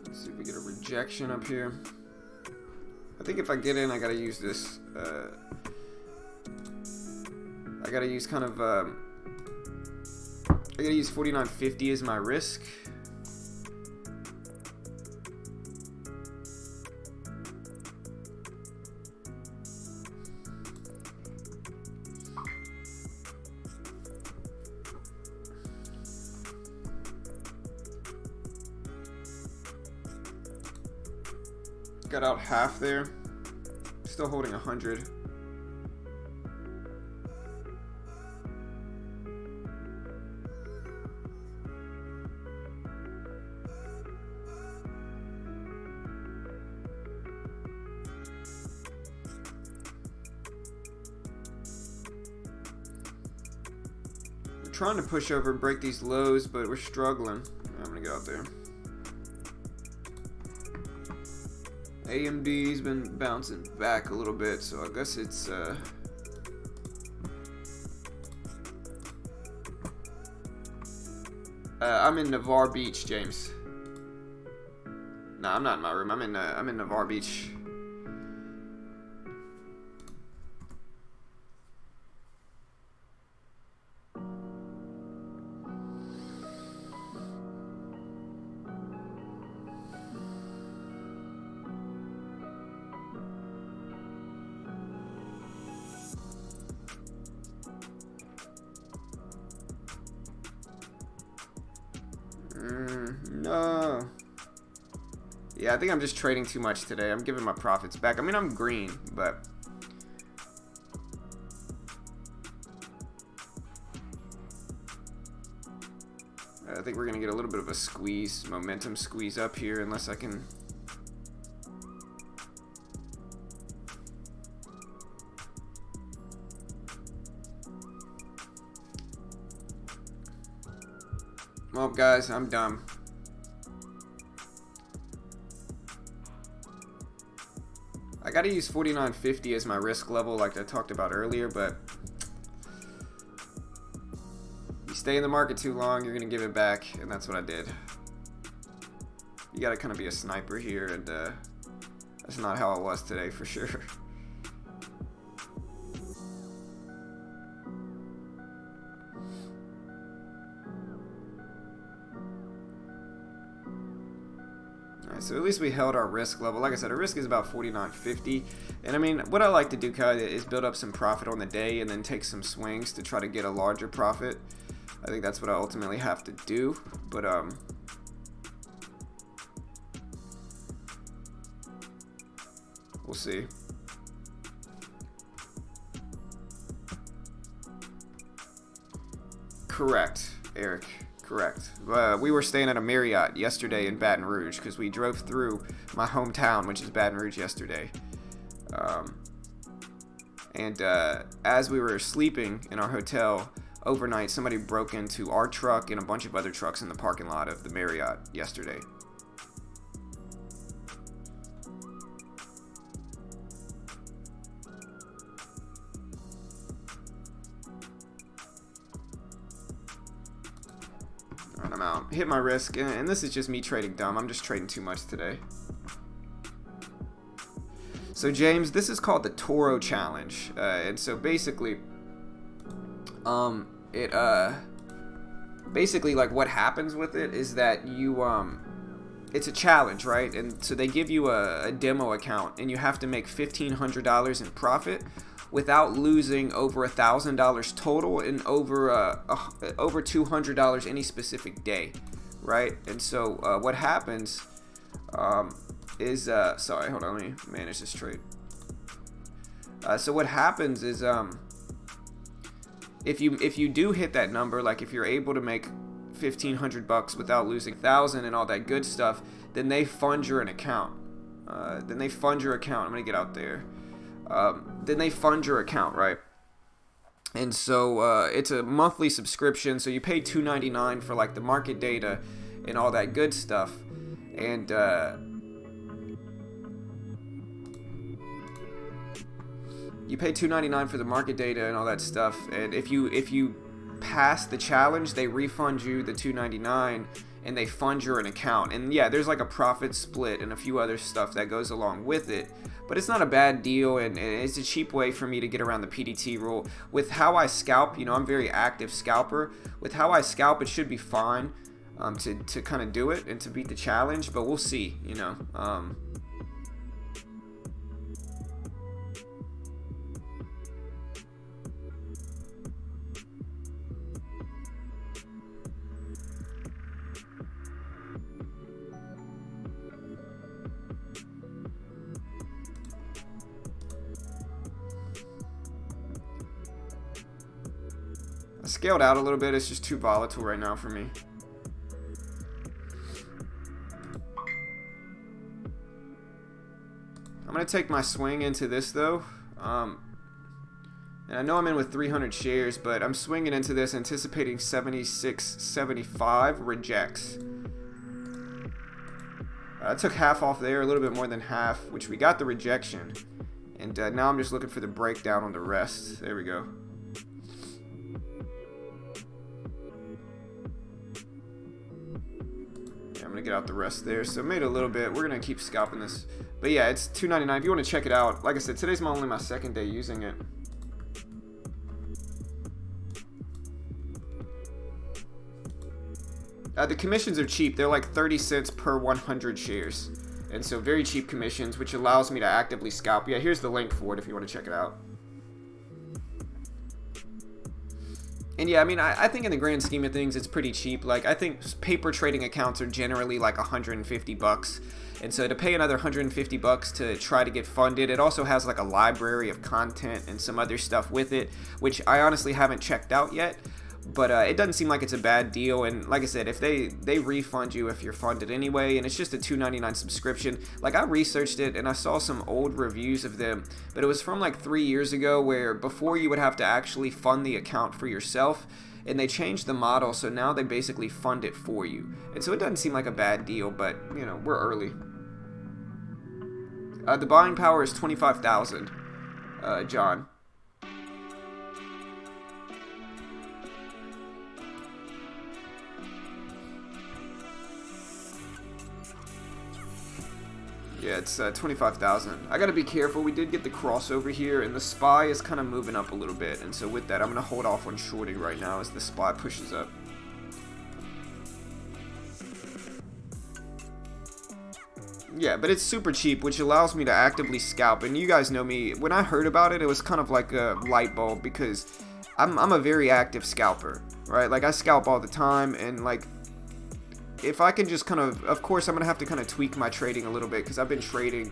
Let's see if we get a rejection up here. I think if I get in, I gotta use this. I gotta use kind of. I gotta use 49.50 as my risk. Got out half there. Still holding 100. We're trying to push over and break these lows, but we're struggling. I'm gonna get out there. AMD's been bouncing back a little bit, so I guess it's I'm in Navarre Beach, James. No, I'm not in my room. I'm in Navarre Beach. No. Yeah, I think I'm just trading too much today. I'm giving my profits back. I mean, I'm green, but I think we're going to get a little bit of a squeeze, momentum squeeze up here unless I can. Well, guys, I'm done. I gotta use 49.50 as my risk level like I talked about earlier, but you stay in the market too long, you're gonna give it back, and that's what I did. You gotta kind of be a sniper here, and that's not how it was today for sure. So at least we held our risk level. Like I said, our risk is about 49.50. And I mean, what I like to do kind of is build up some profit on the day and then take some swings to try to get a larger profit. I think that's what I ultimately have to do. But we'll see. Correct, Eric. Correct. We were staying at a Marriott yesterday in Baton Rouge because we drove through my hometown, which is Baton Rouge, yesterday. And as we were sleeping in our hotel overnight, somebody broke into our truck and a bunch of other trucks in the parking lot of the Marriott yesterday. I'm out. Hit my risk, and this is just me trading dumb. I'm just trading too much today. So James, this is called the Toro Challenge, and so basically, basically like what happens with it is that you it's a challenge, right? And so they give you a demo account, and you have to make $1,500 in profit without losing over $1,000 total and over $200 any specific day, right? And so what happens is sorry, hold on, let me manage this trade. So what happens is if you do hit that number, like if you're able to make $1,500 without losing 1,000 and all that good stuff, then they fund your account. I'm gonna get out there. Then they fund your account, right? And so it's a monthly subscription, so you pay $2.99 for like the market data and all that good stuff, and you pay $2.99 for the market data and all that stuff, and if you pass the challenge, they refund you the $2.99 and they fund your account. And yeah, there's like a profit split and a few other stuff that goes along with it, but it's not a bad deal, and it's a cheap way for me to get around the PDT rule. With how I scalp, you know, I'm a very active scalper. With how I scalp, it should be fine to kind of do it and to beat the challenge, but we'll see, you know. Scaled out a little bit. It's just too volatile right now for me. I'm gonna take my swing into this though, and I know I'm in with 300 shares, but I'm swinging into this anticipating 76.75 rejects. I took half off there, a little bit more than half, which we got the rejection, and now I'm just looking for the breakdown on the rest. There we go. I'm gonna get out the rest there, so made a little bit. We're gonna keep scalping this, but yeah, it's $2.99 if you want to check it out. Like I said, today's only my second day using it. The commissions are cheap. They're like 30 cents per 100 shares, and so very cheap commissions, which allows me to actively scalp. Yeah, here's the link for it if you want to check it out. And yeah, I mean, I think in the grand scheme of things, it's pretty cheap. Like, I think paper trading accounts are generally like $150. And so to pay another $150 to try to get funded, it also has like a library of content and some other stuff with it, which I honestly haven't checked out yet. But it doesn't seem like it's a bad deal, and like I said, if they refund you if you're funded anyway, and it's just a $2.99 subscription. Like, I researched it and I saw some old reviews of them, but it was from like 3 years ago, where before you would have to actually fund the account for yourself, and they changed the model, so now they basically fund it for you. And so it doesn't seem like a bad deal, but you know, we're early. The buying power is 25,000, John. Yeah, it's 25,000. I gotta be careful. We did get the crossover here, and the SPY is kind of moving up a little bit. And so with that, I'm gonna hold off on shorting right now as the SPY pushes up. Yeah, but it's super cheap, which allows me to actively scalp. And you guys know me. When I heard about it, it was kind of like a light bulb, because I'm a very active scalper, right? Like I scalp all the time, and like if I can just kind of course I'm gonna have to kind of tweak my trading a little bit because I've been trading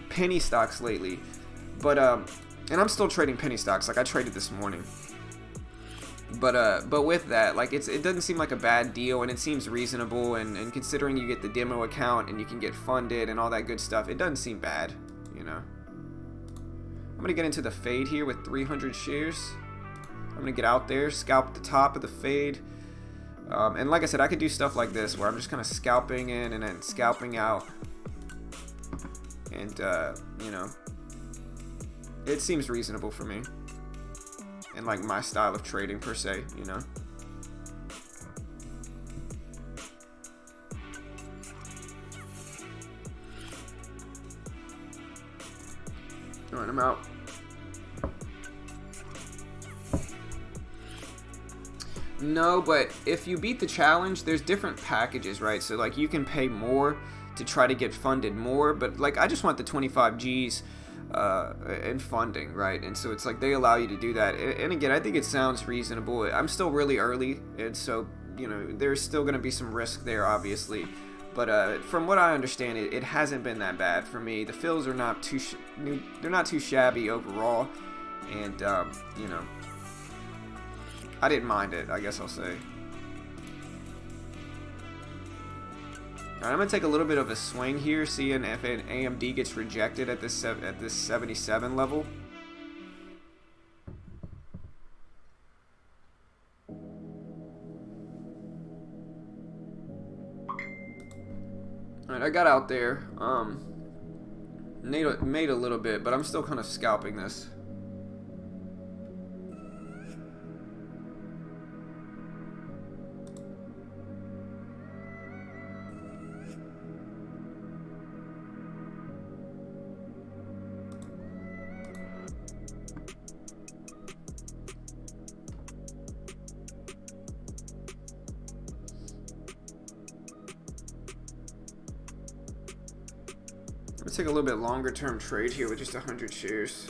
penny stocks lately, but and I'm still trading penny stocks. Like I traded this morning, but with that, like it doesn't seem like a bad deal, and it seems reasonable, and considering you get the demo account and you can get funded and all that good stuff, it doesn't seem bad, you know. I'm gonna get into the fade here with 300 shares. I'm gonna get out there, scalp the top of the fade, and like I said, I could do stuff like this where I'm just kind of scalping in and then scalping out, and you know, it seems reasonable for me and like my style of trading per se, you know. Alright, I'm out. No, but if you beat the challenge, there's different packages, right? So like you can pay more to try to get funded more, but like I just want the 25 G's in funding, right? And so it's like they allow you to do that. And again, I think it sounds reasonable. I'm still really early, and so you know there's still going to be some risk there, obviously. But from what I understand, it hasn't been that bad for me. The fills are not too they're not too shabby overall, and you know, I didn't mind it, I guess I'll say. Alright, I'm gonna take a little bit of a swing here, seeing if an AMD gets rejected at this 77 level. Alright, I got out there. Made a little bit, but I'm still kind of scalping this. Let's take a little bit longer term trade here with just 100 shares.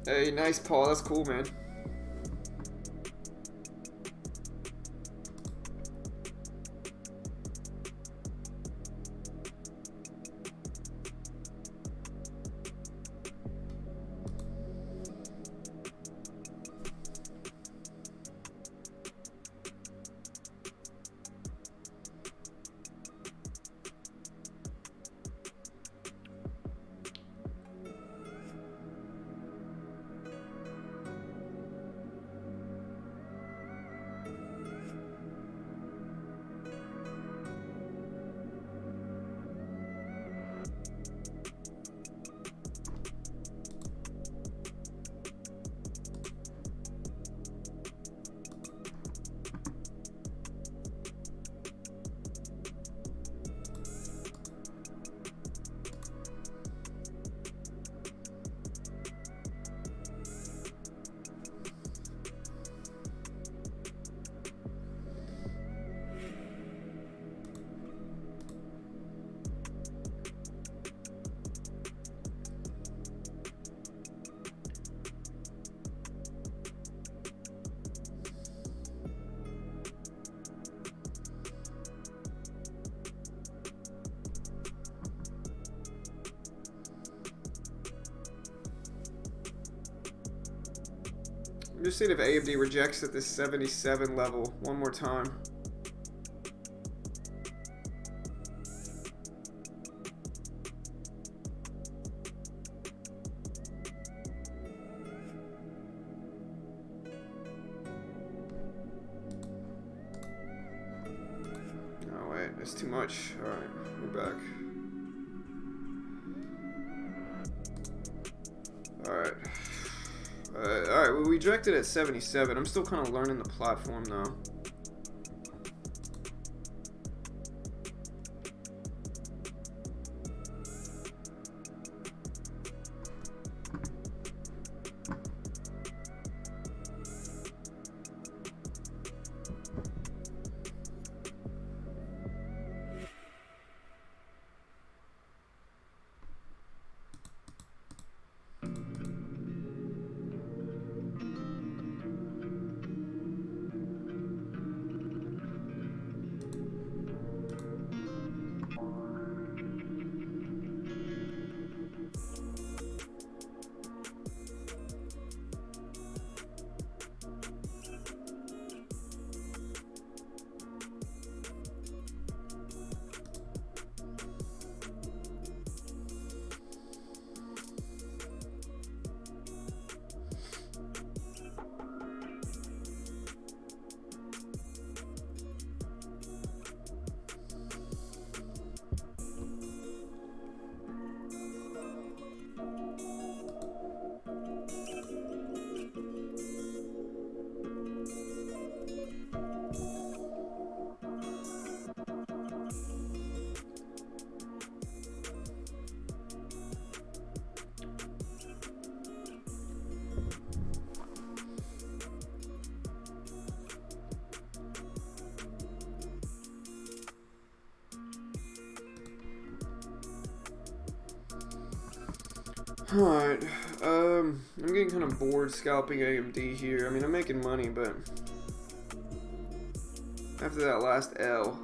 Hey, nice, Paul. That's cool, man. Just see if AMD rejects at this 77 level one more time. Oh wait, that's too much. Alright, we're back. Alright. Alright, we rejected at 77. I'm still kind of learning the platform though. Alright, I'm getting kind of bored scalping AMD here. I mean, I'm making money, but after that last L,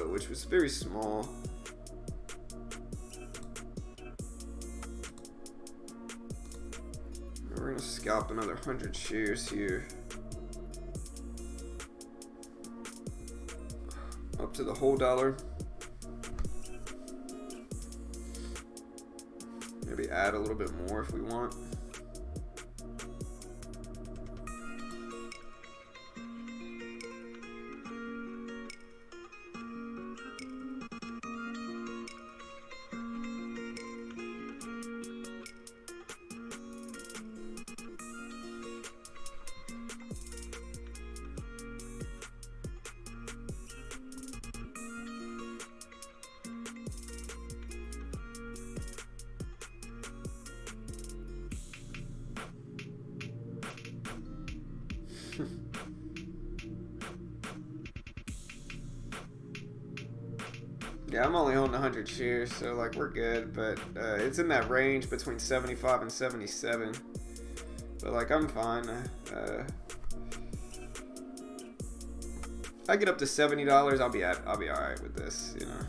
which was very small, we're gonna scalp another 100 shares here. Up to the whole dollar. Maybe add a little bit more if we want. Yeah, I'm only holding 100 shares, so like we're good, but it's in that range between 75 and 77. But like I'm fine. I get up to $70, I'll be all right with this, you know.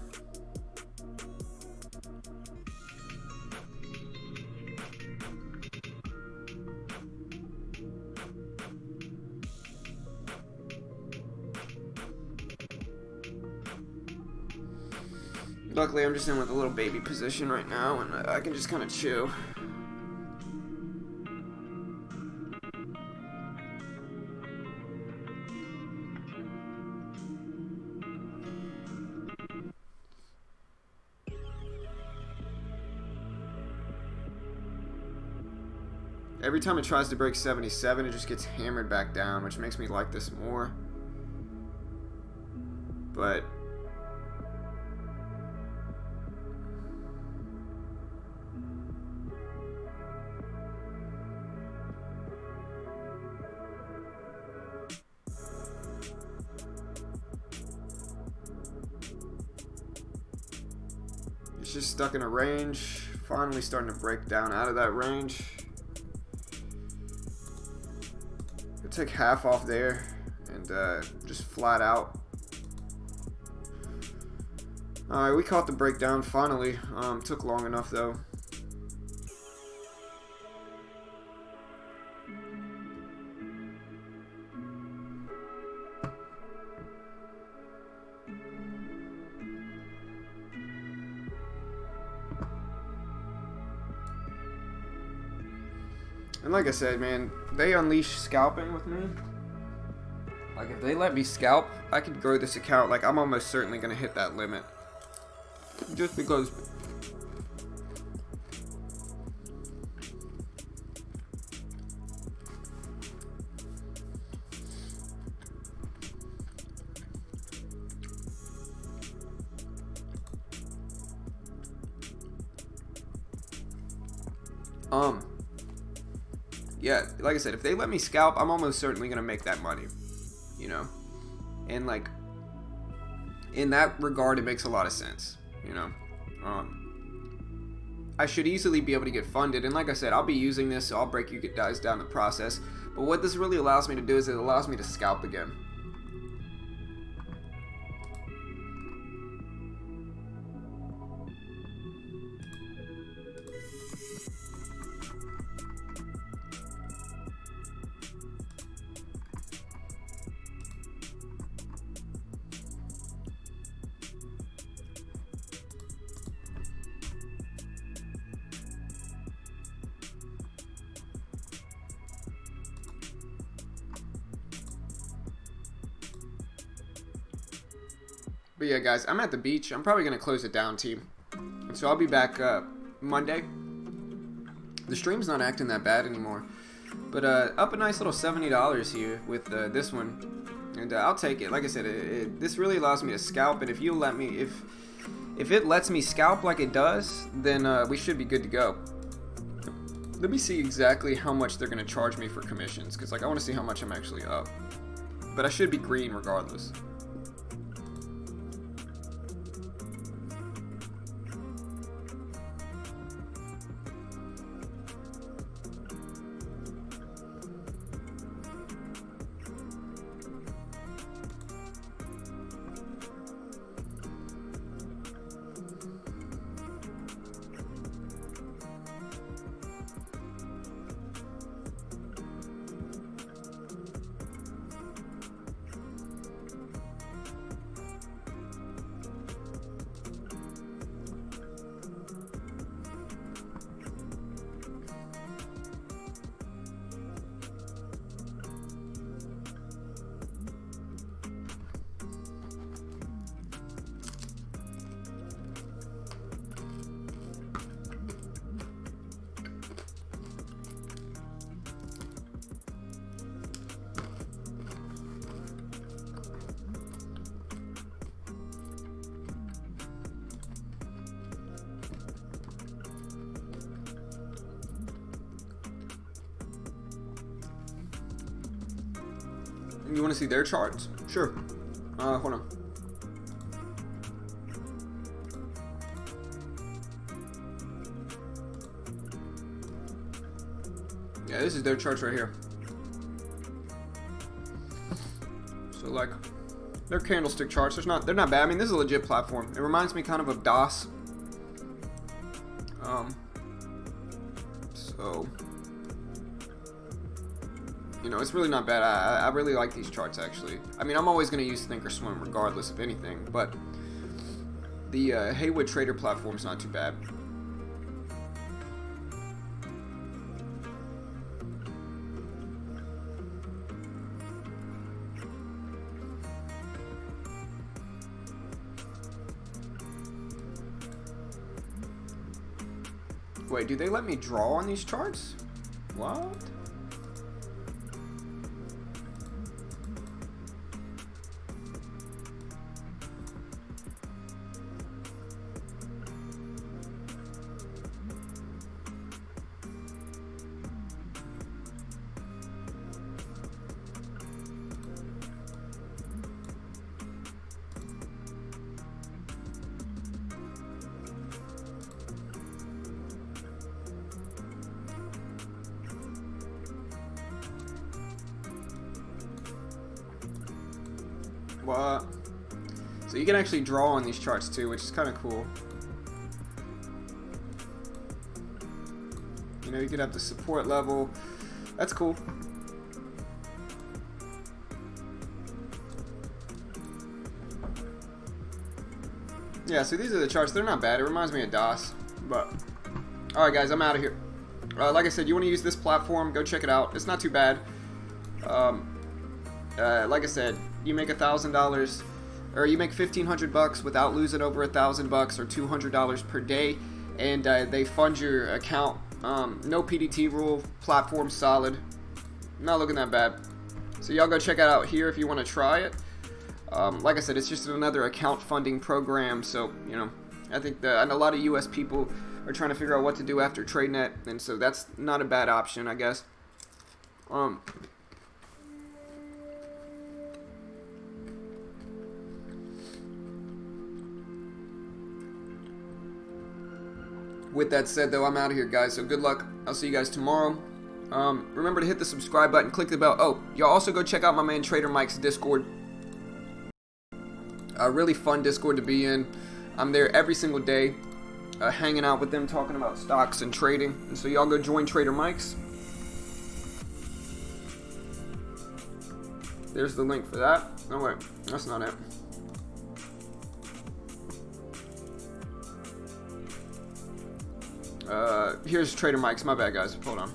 Luckily, I'm just in with a little baby position right now, and I can just kind of chill. Every time it tries to break 77, it just gets hammered back down, which makes me like this more. But it's just stuck in a range, finally starting to break down out of that range. I'll take half off there and just flat out. Alright, we caught the breakdown finally. Took long enough though. And like I said, man, they unleash scalping with me. Like if they let me scalp, I could grow this account. Like I'm almost certainly gonna hit that limit. Just because yeah, like I said, if they let me scalp, I'm almost certainly gonna make that money, you know. And like in that regard, it makes a lot of sense, you know. I should easily be able to get funded, and like I said, I'll be using this, so I'll break you guys down the process. But what this really allows me to do is it allows me to scalp again. But yeah, guys, I'm at the beach. I'm probably going to close it down, team. And so I'll be back Monday. The stream's not acting that bad anymore. But up a nice little $70 here with this one. And I'll take it. Like I said, this really allows me to scalp. And if you let me, if it lets me scalp like it does, then we should be good to go. Let me see exactly how much they're going to charge me for commissions. Because like I want to see how much I'm actually up. But I should be green regardless. You want to see their charts? Sure. Hold on. Yeah, this is their charts right here. So like, they're candlestick charts. They're not bad. I mean, this is a legit platform. It reminds me kind of DOS. So, you know, it's really not bad. I really like these charts, actually. I mean, I'm always going to use Thinkorswim regardless of anything, but the Haywood Trader platform's not too bad. Wait, do they let me draw on these charts? What? What? So you can actually draw on these charts too, which is kind of cool. You know, you could have the support level. That's cool. Yeah, so these are the charts. They're not bad. It reminds me of DOS. But, alright guys, I'm out of here. Like I said, you want to use this platform, go check it out. It's not too bad. Like I said, you make $1,000, or you make $1,500 without losing over $1,000 or $200 per day, and they fund your account. No PDT rule, platform solid, not looking that bad. So y'all go check it out here if you want to try it. Like I said, it's just another account funding program. So you know, I think that a lot of US people are trying to figure out what to do after TradeNet, and so that's not a bad option, I guess. With that said, though, I'm out of here, guys. So good luck. I'll see you guys tomorrow. Remember to hit the subscribe button, click the bell. Oh, y'all also go check out my man Trader Mike's Discord. A really fun Discord to be in. I'm there every single day, hanging out with them, talking about stocks and trading. And so y'all go join Trader Mike's. There's the link for that. Oh wait, that's not it. Here's Trader Mike's. My bad, guys. Hold on.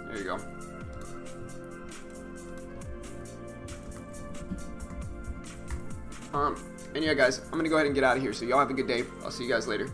There you go. And yeah, guys, I'm gonna go ahead and get out of here. So y'all have a good day. I'll see you guys later.